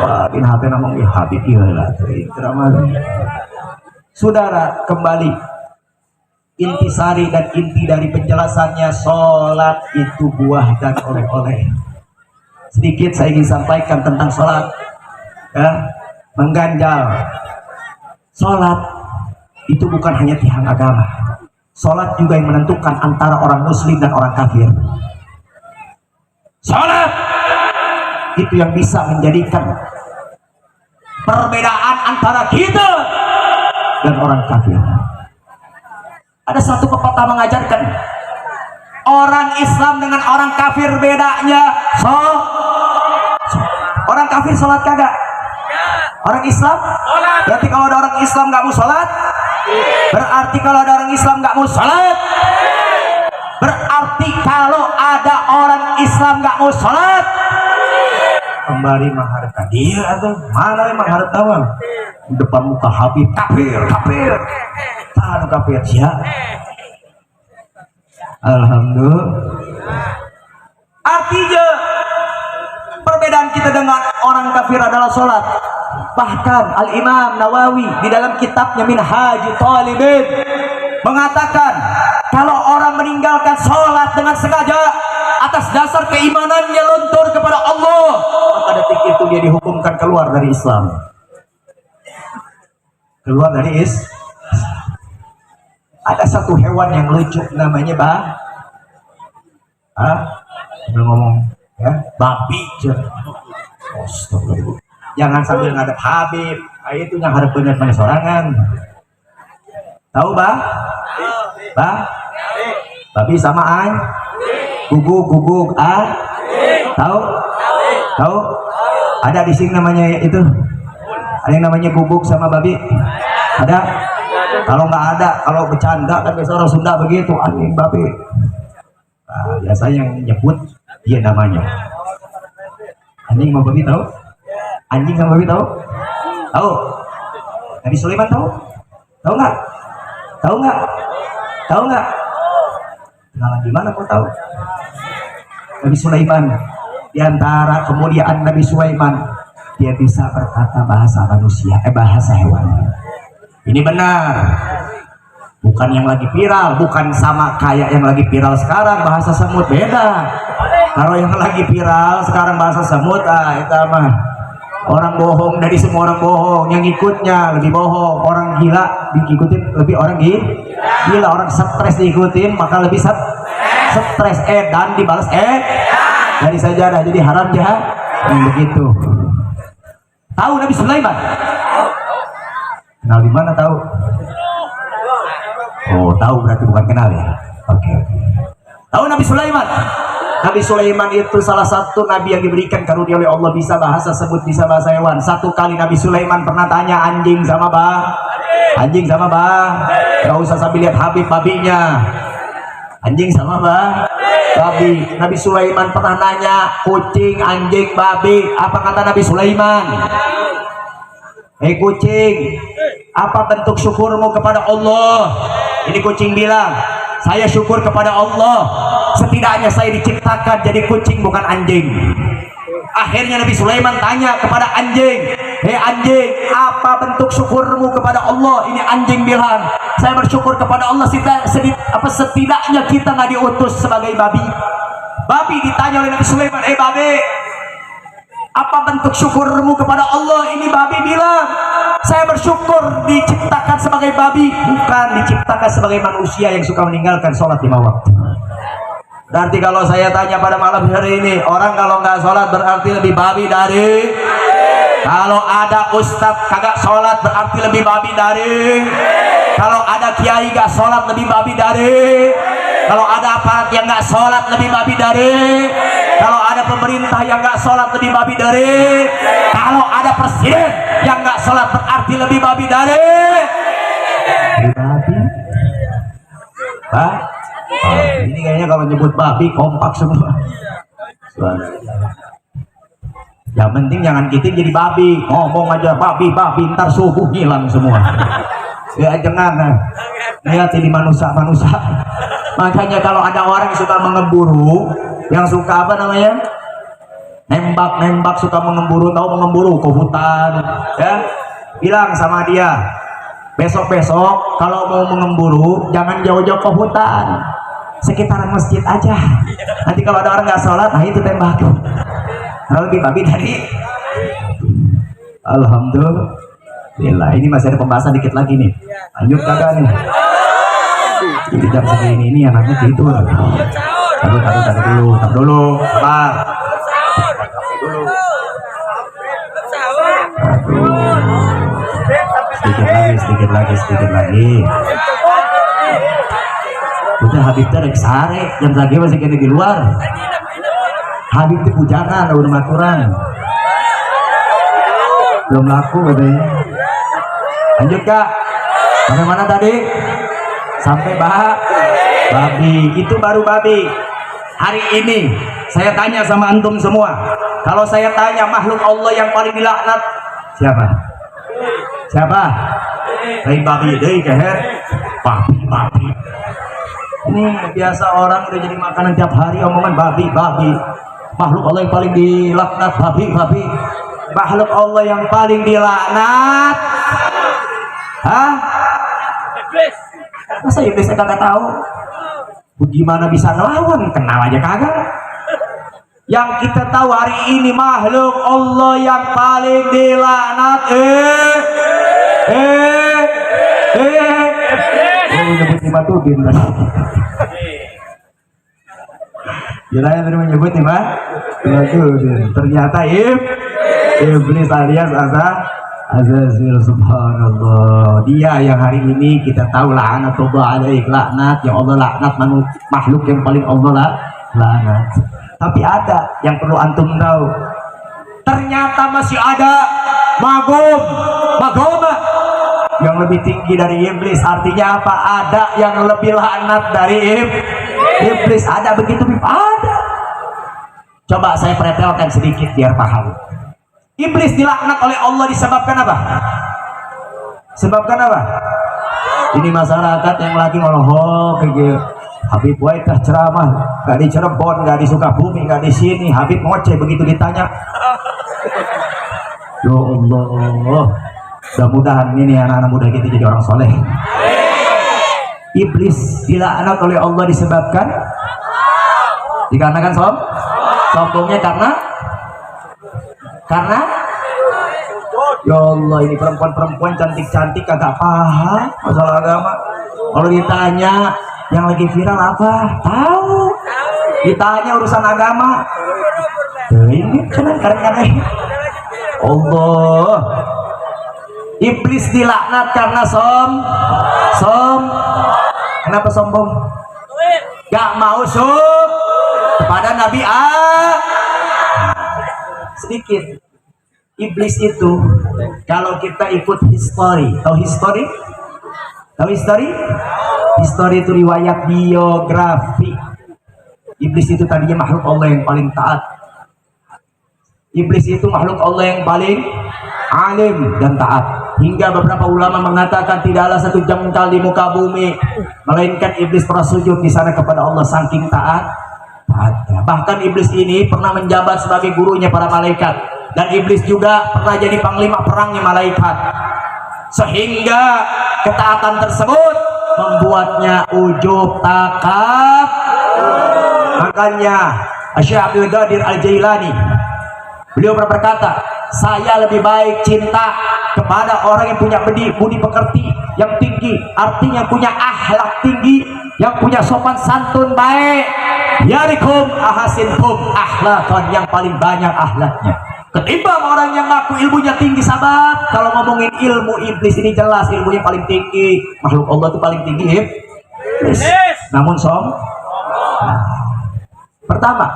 Wah, ini hati namanya Habib lah. Saudara, kembali intisari dan inti dari penjelasannya, sholat itu buah dan oleh-oleh. Sedikit saya ingin sampaikan tentang sholat, ya, mengganjal. Sholat itu bukan hanya tiang agama. Sholat juga yang menentukan antara orang muslim dan orang kafir. Sholat itu yang bisa menjadikan perbedaan antara kita dan orang kafir. Ada satu pepatah mengajarkan, orang Islam dengan orang kafir bedanya orang kafir sholat kagak, orang Islam berarti kalau ada orang Islam nggak mau sholat, berarti kalau ada orang Islam nggak mau sholat, berarti kalau ada orang Islam nggak mau sholat, kembali mengharta dia atau mana yang mengharta bang depan muka Habib kafir tahan kafir ya. Alhamdulillah. Artinya perbedaan kita dengan orang kafir adalah sholat. Bahkan Al-Imam Nawawi di dalam kitabnya Minhajul Talibin mengatakan, kalau orang meninggalkan sholat dengan sengaja atas dasar keimanannya luntur kepada Allah, maka detik itu dia dihukumkan keluar dari Islam. Keluar dari Islam. Ada satu hewan yang lucu namanya belum ngomong ya, babi. Jangan sambil ngadep Habib, itu yang harus benar-benar sorangan. Tahu bah? Bah? Babi sama ay? Guguk tahu? Tahu? Ada di sini namanya itu. Ada yang namanya guguk sama babi? Ada? Kalau nggak ada, kalau bercanda kan biasa orang Sunda begitu, anjing babi. Nah, biasanya yang nyebut dia namanya. Anjing sama babi tahu? Anjing sama babi tahu? Tahu? Nabi Sulaiman tahu? Tahu nggak? Tahu nggak? Tahu nggak? Kenalan di mana kau tahu? Nabi Sulaiman, di antara kemuliaan Nabi Sulaiman, dia bisa berkata bahasa manusia, bahasa hewan. Ini benar, bukan yang lagi viral, bukan sama kayak yang lagi viral sekarang bahasa semut, beda. Kalau yang lagi viral sekarang bahasa semut, itu mah orang bohong, dari semua orang bohong, yang ikutnya lebih bohong, orang gila diikutin lebih orang gila, orang stres diikutin maka lebih stres, dan dibalas dari sajadah, jadi haram jahat begitu. Tahu Nabi Sulaiman? Kenal di mana tahu? Oh, tahu berarti bukan kenal ya. Oke. Tahu Nabi Sulaiman? Nabi Sulaiman itu salah satu nabi yang diberikan karunia oleh Allah, bisa bahasa semut, bisa bahasa hewan. Satu kali Nabi Sulaiman pernah tanya anjing sama anjing sama gak usah sambil lihat Habib babinya. Anjing sama babi. Nabi Sulaiman pernah nanya kucing, anjing, babi. Apa kata Nabi Sulaiman? Hei kucing, apa bentuk syukurmu kepada Allah? Ini kucing bilang, saya syukur kepada Allah, setidaknya saya diciptakan jadi kucing bukan anjing. Akhirnya Nabi Sulaiman tanya kepada anjing, hei anjing, apa bentuk syukurmu kepada Allah? Ini anjing bilang, saya bersyukur kepada Allah setidaknya kita nggak diutus sebagai babi. Babi ditanya oleh Nabi Sulaiman, hei babi, apa bentuk syukurmu kepada Allah? Ini babi bilang, saya bersyukur diciptakan sebagai babi, bukan diciptakan sebagai manusia yang suka meninggalkan sholat 5 waktu. Berarti kalau saya tanya pada malam hari ini, orang kalau nggak sholat berarti lebih babi dari? Kalau ada ustadz kagak sholat berarti lebih babi dari? Kalau ada kiai nggak sholat lebih babi dari? Kalau ada aparat yang nggak sholat lebih babi dari? Kalau ada pemerintah yang nggak sholat lebih babi dari? Kalau ada presiden yang nggak sholat berarti lebih babi dari? Babi? Ini kayaknya kalau nyebut babi kompak semua. Yang penting jangan kita jadi babi, ngomong aja babi, ntar subuh hilang semua. Ya jangan, lihat ini manusia. Makanya kalau ada orang yang suka mengemburu, yang suka apa namanya, nembak suka mengemburu, tahu mengemburu ke hutan, ya, bilang sama dia, besok kalau mau mengemburu jangan jauh-jauh ke hutan, sekitaran masjid aja. Nanti kalau ada orang nggak sholat, nah itu tembak. Kalau lebih babi dari. Alhamdulillah, ini masih ada pembahasan dikit lagi nih. Lanjut kagak nih? Jadi jam segini ini anaknya tidur. Taruh dulu, sabar. Sedikit lagi. Udah Habib teh rek sare, jam lagi masih kena di luar. Habib itu pujangan, udah maturan. Belum laku katanya. Lanjut Kak. Sampai mana tadi? Sampai babi. Itu baru babi. Hari ini saya tanya sama antum semua, kalau saya tanya makhluk Allah yang paling dilaknat siapa? Dari babi deh keher. Babi. Ini biasa orang udah jadi makanan tiap hari omongan babi. Makhluk Allah yang paling dilaknat babi. Makhluk Allah yang paling dilaknat, masa iblis saya kagak tahu? Gimana bisa ngelawan? Kenal aja kagak. Yang kita tahu hari ini makhluk Allah yang paling dilaknat nyebut lima tuh yang menyebut lima tuh ternyata iblis alias Azazil, subhanallah. Dia yang hari ini kita tahu laknatullah alaih, laknat yang Allah laknat, makhluk yang paling Allah laknat. Tapi ada yang perlu antum tahu. Ternyata masih ada magoma yang lebih tinggi dari iblis. Artinya apa? Ada yang lebih laknat dari iblis. Ada begitu? Ada. Coba saya pretelkan sedikit biar paham. Iblis dilaknat oleh Allah disebabkan apa? Sebabkan apa? Ini masyarakat yang lagi ngoloh kayak Habib Waitah ceramah, gak di Cirebon, gak di Sukabumi, gak di sini. Habib ngoceh begitu ditanya. Ya Allah, mudah-mudahan ini anak-anak muda kita jadi orang soleh. Iblis dilaknat oleh Allah disebabkan dikarenakan sombongnya karena ya Allah, ini perempuan-perempuan cantik-cantik kagak paham masalah agama. Kalau ditanya yang lagi viral apa, tahu. Ditanya urusan agama, ini kadang-kadang Allah. Iblis dilaknat karena kenapa sombong? Gak mau kepada Nabi sedikit. Iblis itu kalau kita ikut history, tahu history itu riwayat biografi. Iblis itu tadinya makhluk Allah yang paling taat. Iblis itu makhluk Allah yang paling alim dan taat. Hingga beberapa ulama mengatakan tidaklah satu jengkal di muka bumi melainkan iblis pernah sujud di sana kepada Allah saking taatnya. Bahkan iblis ini pernah menjabat sebagai gurunya para malaikat, dan iblis juga pernah jadi panglima perangnya malaikat, sehingga ketaatan tersebut membuatnya ujub takab. Makanya Syekh Abdul Qadir Al-Jailani beliau berkata, saya lebih baik cinta kepada orang yang punya budi pekerti yang tinggi, artinya punya akhlak tinggi, yang punya sopan santun baik, yarikum ahasinkum akhlakon, yang paling banyak akhlaknya, ketimbang orang yang ngaku ilmunya tinggi. Sahabat, kalau ngomongin ilmu, iblis ini jelas ilmunya paling tinggi. Makhluk Allah itu paling tinggi iblis. Namun pertama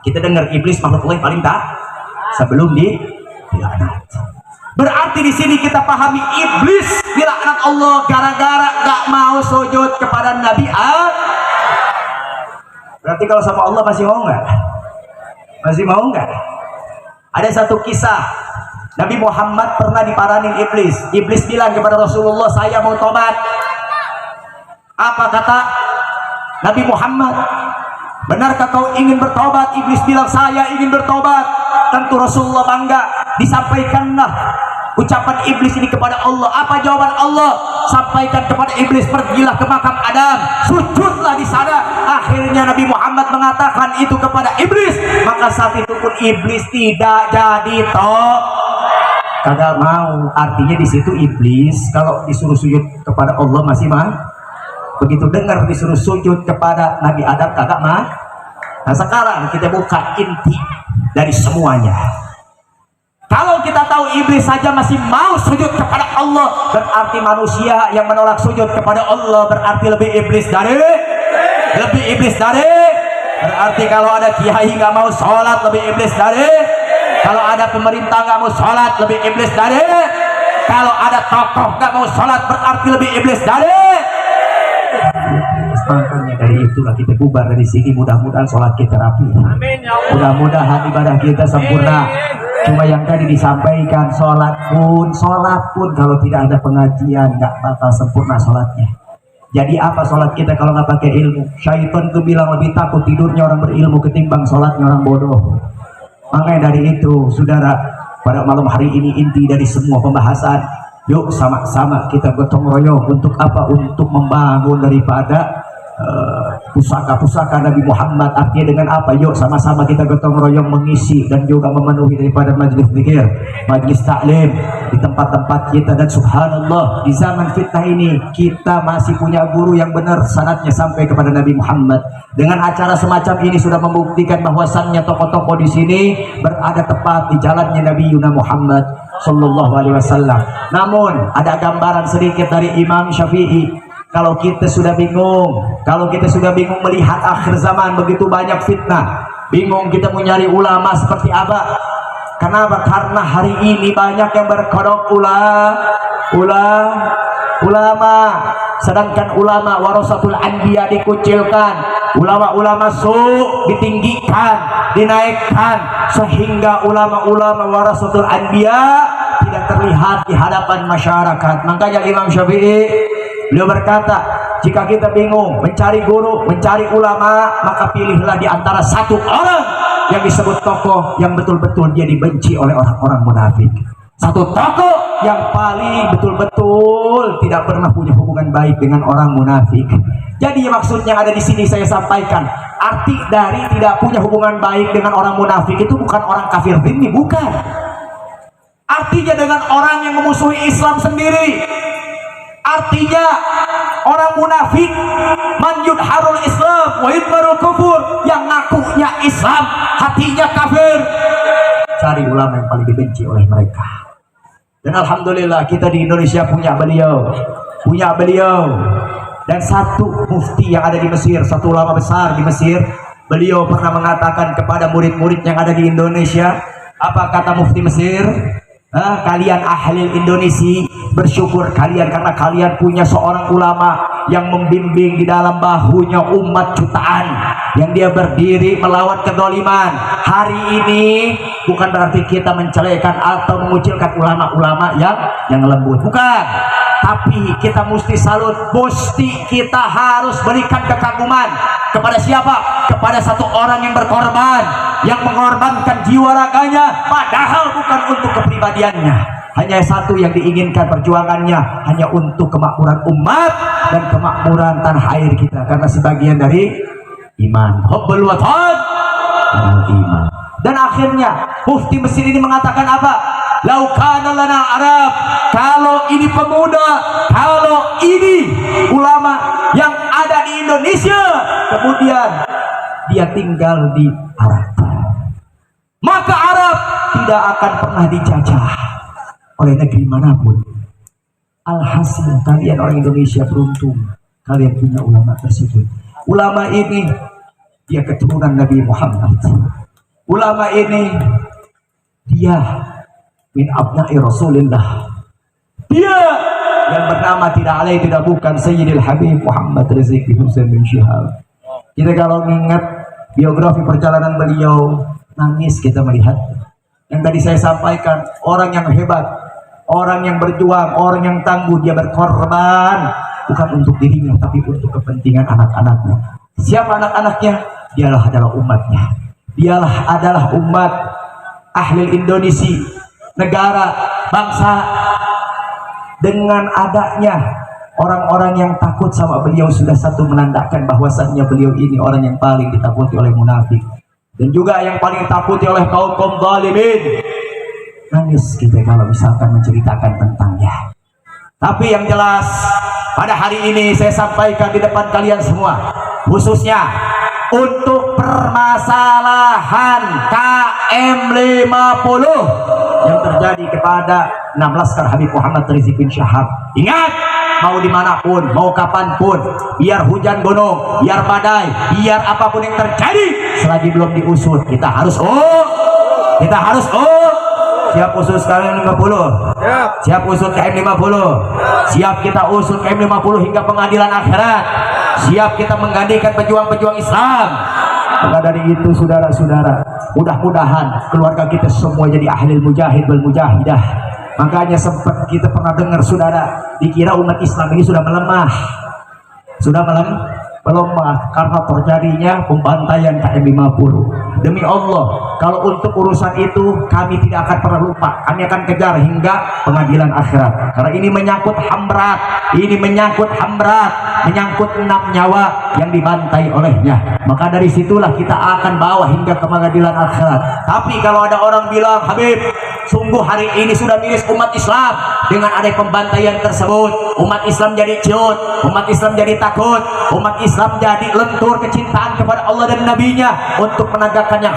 kita dengar iblis makhluk Allah yang paling tak sebelum dilaknat. Berarti di sini kita pahami iblis dilaknat Allah gara-gara gak mau sujud kepada Nabi Adam. Berarti kalau sama Allah masih mau nggak? Masih mau nggak? Ada satu kisah, Nabi Muhammad pernah diparanin iblis. Iblis bilang kepada Rasulullah, saya mau tobat. Apa kata Nabi Muhammad? Benarkah kau ingin bertobat? Iblis bilang, saya ingin bertobat. Tentu Rasulullah bangga. Disampaikanlah ucapan iblis ini kepada Allah. Apa jawaban Allah? Sampaikan kepada iblis, pergilah ke makam Adam, sujudlah di sana. Akhirnya Nabi Muhammad mengatakan itu kepada iblis. Maka saat itu pun iblis tidak jadi kagak mau. Artinya di situ iblis kalau disuruh sujud kepada Allah masih mau. Begitu dengar disuruh sujud kepada Nabi Adam kagak mau. Nah sekarang kita buka inti dari semuanya. Kalau kita tahu iblis saja masih mau sujud kepada Allah, berarti manusia yang menolak sujud kepada Allah berarti lebih iblis dari berarti kalau ada kiai nggak mau sholat lebih iblis dari, kalau ada pemerintah nggak mau sholat lebih iblis dari, kalau ada tokoh nggak mau sholat berarti lebih iblis dari. Makanya dari itulah kita bubar dari sini. Mudah-mudahan sholat kita rapi, mudah-mudahan ibadah kita sempurna. Cuma yang tadi disampaikan, sholat pun kalau tidak ada pengajian nggak bakal sempurna sholatnya. Jadi apa sholat kita kalau nggak pakai ilmu? Syaitan tuh bilang lebih takut tidurnya orang berilmu ketimbang sholatnya orang bodoh. Makanya dari itu, saudara, pada malam hari ini inti dari semua pembahasan, yuk sama-sama kita gotong royong untuk apa? Untuk membangun daripada pusaka-pusaka Nabi Muhammad. Artinya dengan apa? Yuk sama-sama kita gotong royong mengisi dan juga memenuhi daripada majlis zikir, majlis taklim di tempat-tempat kita. Dan subhanallah, di zaman fitnah ini kita masih punya guru yang benar sanadnya sampai kepada Nabi Muhammad. Dengan acara semacam ini sudah membuktikan bahwasannya tokoh-tokoh di sini berada tepat di jalannya Nabi Yuna Muhammad sallallahu alaihi wasallam. Namun ada gambaran sedikit dari Imam Syafi'i. Kalau kita sudah bingung melihat akhir zaman begitu banyak fitnah, bingung kita mau nyari ulama seperti apa. Kenapa? Karena hari ini banyak yang berkodok ulama, sedangkan ulama warasatul anbiya dikucilkan, ulama-ulama ditinggikan, dinaikkan, sehingga ulama-ulama warasatul anbiya tidak terlihat di hadapan masyarakat. Makanya Imam Syafi'i beliau berkata, jika kita bingung mencari guru, mencari ulama, maka pilihlah di antara satu orang yang disebut tokoh yang betul-betul dia dibenci oleh orang-orang munafik. Satu tokoh yang paling betul-betul tidak pernah punya hubungan baik dengan orang munafik. Jadi maksudnya ada di sini saya sampaikan, arti dari tidak punya hubungan baik dengan orang munafik itu bukan orang kafir ini, bukan. Artinya dengan orang yang memusuhi Islam sendiri. Artinya orang munafik, man yudharul Islam wa yudbarul kufur, yang ngakunya Islam hatinya kafir. Cari ulama yang paling dibenci oleh mereka. Dan alhamdulillah kita di Indonesia punya beliau. Dan satu mufti yang ada di Mesir, satu ulama besar di Mesir, beliau pernah mengatakan kepada murid-murid yang ada di Indonesia, apa kata mufti Mesir? Kalian ahli Indonesia, bersyukur kalian karena kalian punya seorang ulama yang membimbing di dalam bahunya umat jutaan, yang dia berdiri melawan kedoliman. Hari ini bukan berarti kita mencelekan atau mengucilkan ulama-ulama yang lembut, bukan. Tapi kita mesti salut, mesti kita harus berikan kekaguman kepada siapa? Kepada satu orang yang berkorban, yang mengorbankan jiwa raganya, padahal bukan untuk kepribadiannya. Hanya satu yang diinginkan perjuangannya, hanya untuk kemakmuran umat dan kemakmuran tanah air kita, karena sebagian dari iman. Hubbul watan iman. Dan akhirnya mufti Mesir ini mengatakan apa? Laukana lana Arab, kalau ini pemuda, kalau ini ulama yang ada di Indonesia, kemudian dia tinggal di Arab, maka Arab tidak akan pernah dijajah oleh negeri manapun. Alhasil kalian orang Indonesia beruntung, kalian punya ulama tersebut. Ulama ini dia keturunan Nabi Muhammad. Ulama ini dia min abna'i Rasulillah. Dia yang bernama tidak lain tidak bukan Sayyidil Habib Muhammad Rizki Husain bin Syihab. Kita kalau mengingat biografi perjalanan beliau, nangis kita melihat. Yang tadi saya sampaikan, orang yang hebat, orang yang berjuang, orang yang tangguh, dia berkorban bukan untuk dirinya tapi untuk kepentingan anak-anaknya. Siapa anak-anaknya? Dialah adalah umatnya. Dialah adalah umat ahli Indonesia, negara, bangsa. Dengan adanya orang-orang yang takut sama beliau sudah satu menandakan bahwasannya beliau ini orang yang paling ditakuti oleh munafik, dan juga yang paling ditakuti oleh kaum zalimin. Nangis kita kalau misalkan menceritakan tentangnya. Tapi yang jelas pada hari ini saya sampaikan di depan kalian semua, khususnya untuk permasalahan KM50 yang terjadi kepada 6 Laskar Habib Muhammad Rizki bin Syihab. Ingat, mau dimanapun, mau kapanpun, biar hujan gunung, biar badai, biar apapun yang terjadi, selagi belum diusut, kita harus siap usut KM50, siap usut KM50, siap kita usut KM50 hingga pengadilan akhirat, siap kita menggantikan pejuang-pejuang Islam. Maka dari itu saudara-saudara, mudah-mudahan keluarga kita semua jadi ahli mujahid wal mujahidah. Makanya sempat kita pernah dengar saudara, dikira umat Islam ini sudah melemah karena terjadinya pembantaian KM50. demi Allah, kalau untuk urusan itu kami tidak akan pernah lupa, kami akan kejar hingga pengadilan akhirat, karena ini menyangkut HAM berat, ini menyangkut HAM berat, menyangkut 6 nyawa yang dibantai olehnya. Maka dari situlah kita akan bawa hingga ke pengadilan akhirat. Tapi kalau ada orang bilang, Habib, sungguh hari ini sudah miris umat Islam dengan ada pembantaian tersebut, umat Islam jadi ciut, umat Islam jadi takut, umat Islam jadi lentur kecintaan kepada Allah dan Nabi-Nya untuk menegakkan yang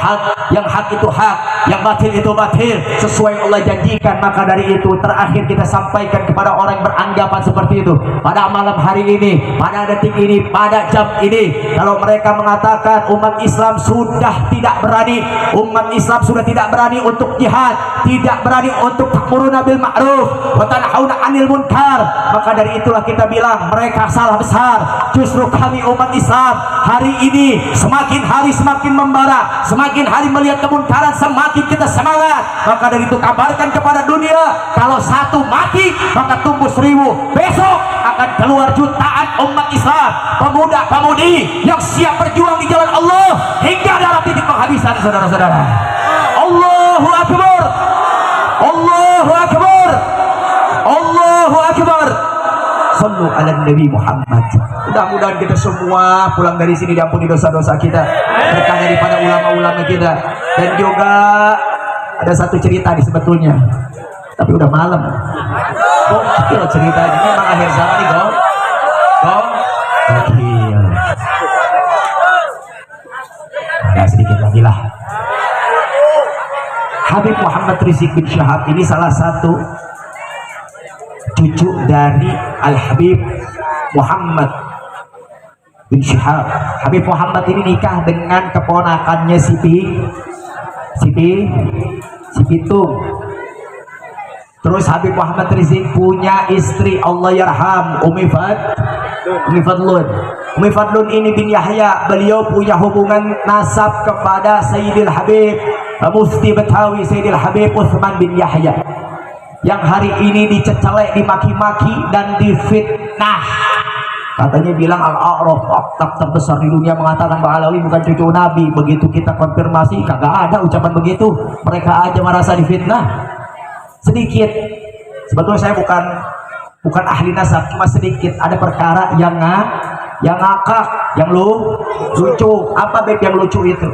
hak itu hak, yang batil itu batil, sesuai yang Allah janjikan. Maka dari itu terakhir kita sampaikan kepada orang yang beranggapan seperti itu, pada malam hari ini, pada detik ini, pada jam ini, kalau mereka mengatakan umat Islam sudah tidak berani, umat Islam sudah tidak berani untuk jihad, tidak berani untuk ta'muruna bil ma'ruf wa tanhauna 'anil munkar, maka dari itulah kita bilang mereka salah besar. Justru kami umat Islam hari ini semakin hari semakin membara, semakin hari melihat kemunkaran semakin kita semangat. Maka dari itu kabarkan kepada dunia, kalau satu mati maka tumbuh 1000. Besok akan keluar jutaan umat Islam, pemuda-pemudi yang siap berjuang di jalan Allah hingga dalam titik penghabisan, saudara-saudara. Allahu Akbar, Allahu Akbar, Allahu Akbar. Sallu ala Nabi Muhammad. Mudah-mudahan kita semua pulang dari sini diampuni dosa-dosa kita, berkah daripada ulama-ulama kita. Dan juga ada satu cerita nih sebetulnya, tapi udah malam. Gokil ceritanya, memang akhir zaman nih, gokil. Ada sedikit lagi lah. Habib Muhammad Rizik bin Syihab ini salah satu cucu dari Al-Habib Muhammad bin Syihab. Habib Muhammad ini nikah dengan keponakannya Siti Pitung. Terus Habib Muhammad Rizik punya istri, Allah yarham, Umi Fadlun ini bin Yahya. Beliau punya hubungan nasab kepada Sayyidil Habib Mufti Betawi, Sayyidil Habib Utsman bin Yahya, yang hari ini dicecelek, dimaki-maki dan difitnah. Katanya bilang Al-A'raf, fakta terbesar di dunia, mengatakan Mbak Alawi bukan cucu Nabi. Begitu kita konfirmasi, kagak ada ucapan begitu. Mereka aja merasa difitnah. Sedikit, sebetulnya saya bukan ahli nasab, cuma sedikit ada perkara yang ngakak, yang lucu. Apa beb yang lucu itu?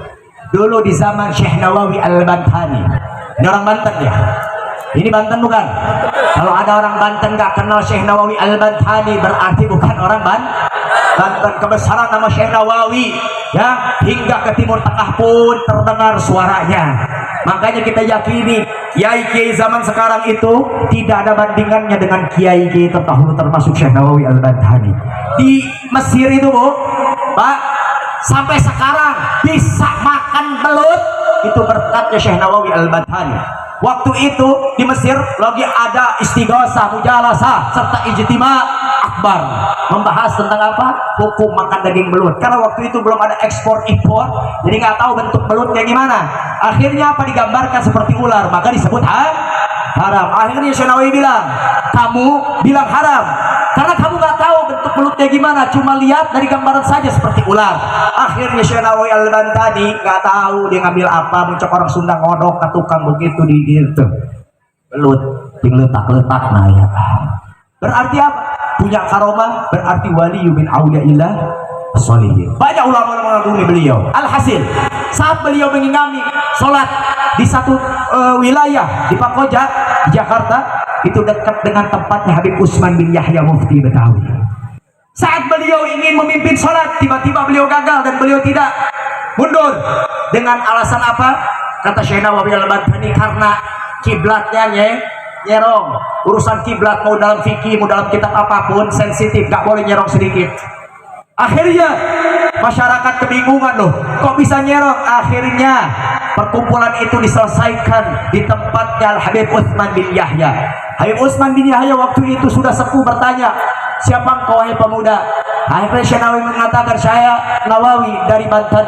Dulu di zaman Syekh Nawawi Al-Bantani. Ini orang Banten ya? Ini Banten bukan? Kalau ada orang Banten gak kenal Syekh Nawawi Al-Bantani, berarti bukan orang Banten. Kebesaran nama Syekh Nawawi ya, hingga ke Timur Tengah pun terdengar suaranya. Makanya kita yakini kiai-kiai zaman sekarang itu tidak ada bandingannya dengan kiai-kiai terdahulu, termasuk Syekh Nawawi Al-Bantani. Di Mesir itu, Bu, Pak, sampai sekarang bisa makan belut itu berkatnya Syekh Nawawi Al-Bantani. Waktu itu di Mesir lagi ada istighosah, mujalasah, serta ijtima akbar, membahas tentang apa? Hukum makan daging belut. Karena waktu itu belum ada ekspor impor, jadi nggak tahu bentuk belutnya gimana. Akhirnya apa? Digambarkan seperti ular, maka disebut haram. Akhirnya Syekh Nawawi bilang, kamu bilang haram karena kamu nggak tahu bentuk belutnya gimana, cuma lihat dari gambaran saja seperti ular. Akhirnya Syekh Nawawi Al-Bantani nggak tahu dia ngambil apa, muncul orang Sunda ngodok ke tukang begitu di gitu belut, diletak-letak. Nah ya, berarti apa? Punya karomah, berarti wali min auliyaillah sholihin. Banyak ulama mengagumi beliau. Alhasil, saat beliau mengimami sholat di satu wilayah di Pakoja, di Jakarta, itu dekat dengan tempatnya Habib Utsman bin Yahya Mufti Betawi. Saat beliau ingin memimpin sholat, tiba-tiba beliau gagal dan beliau tidak mundur. Dengan alasan apa? Kata Syekh Nawawi Al-Bantani, karena kiblatnya nyerong. Urusan kiblat mau dalam fikih, mau dalam kitab apapun sensitif, gak boleh nyerong sedikit. Akhirnya masyarakat kebingungan, loh kok bisa nyerong. Akhirnya perkumpulan itu diselesaikan di tempatnya Al-Habib Utsman bin Yahya. Habib Utsman bin Yahya waktu itu sudah sepuh, bertanya, siapa engkau wahai pemuda? Akhirnya Syekh Nawawi mengatakan, saya Nawawi dari Banten.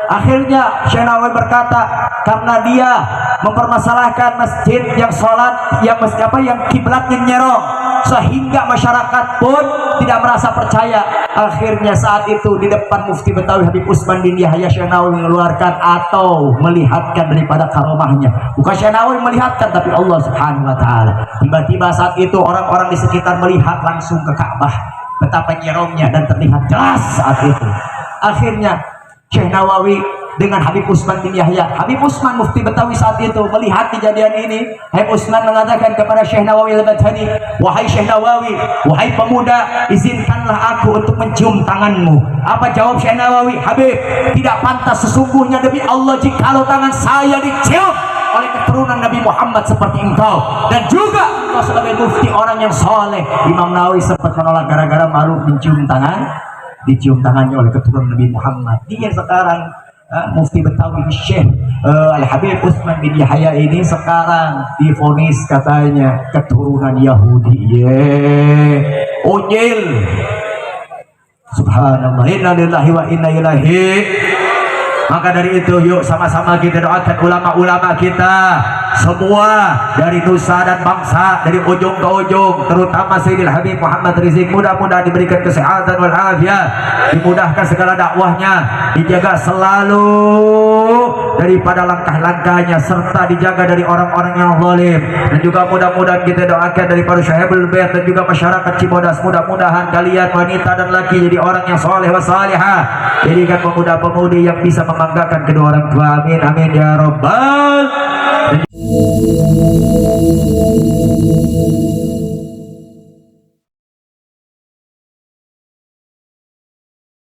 Akhirnya Syekh Nawawi berkata, karena dia mempermasalahkan masjid yang sholat yang kiblatnya nyerong, sehingga masyarakat pun tidak merasa percaya. Akhirnya saat itu di depan Mufti Betawi Habib Utsman bin Yahya, Syekh Nawawi mengeluarkan atau melihatkan daripada karomahnya. Bukan Syekh Nawawi melihatkan, tapi Allah Subhanahu wa taala. Tiba-tiba saat itu orang-orang di sekitar melihat langsung ke Ka'bah, betapa nyerongnya dan terlihat jelas saat itu. Akhirnya Syekh Nawawi dengan Habib Utsman bin Yahya, Habib Utsman Mufti Betawi saat itu melihat kejadian ini. Habib Utsman mengatakan kepada Syekh Nawawi Al-Badhani, wahai Syekh Nawawi, wahai pemuda, izinkanlah aku untuk mencium tanganmu. Apa jawab Syekh Nawawi? Habib, tidak pantas sesungguhnya demi Allah jikalau tangan saya dicium oleh keturunan Nabi Muhammad seperti engkau, dan juga engkau sebagai mufti orang yang soleh. Imam Nawawi sempat menolak gara-gara malu dicium tangannya oleh keturunan Nabi Muhammad. Dia sekarang Mufti Betawi Syekh Al-Habib Utsman bin Yahya ini sekarang divonis katanya keturunan Yahudi. Unyil. Subhanallah, inna lillahi wa inna ilaihi. Maka dari itu yuk sama-sama kita doakan ulama-ulama kita semua dari nusa dan bangsa, dari ujung ke ujung, terutama Sayyidil Habib Muhammad Rizik, mudah-mudahan diberikan kesehatan wal afiat, dimudahkan segala dakwahnya, dijaga selalu daripada langkah-langkahnya, serta dijaga dari orang-orang yang zalim. Dan juga mudah-mudahan kita doakan dari para Syahibul Bait dan juga masyarakat Cibodas, mudah-mudahan kalian wanita dan laki jadi orang yang soleh wa salihah, jadikan pemuda-pemudi yang bisa membanggakan kedua orang tua. Amin amin ya rabbal.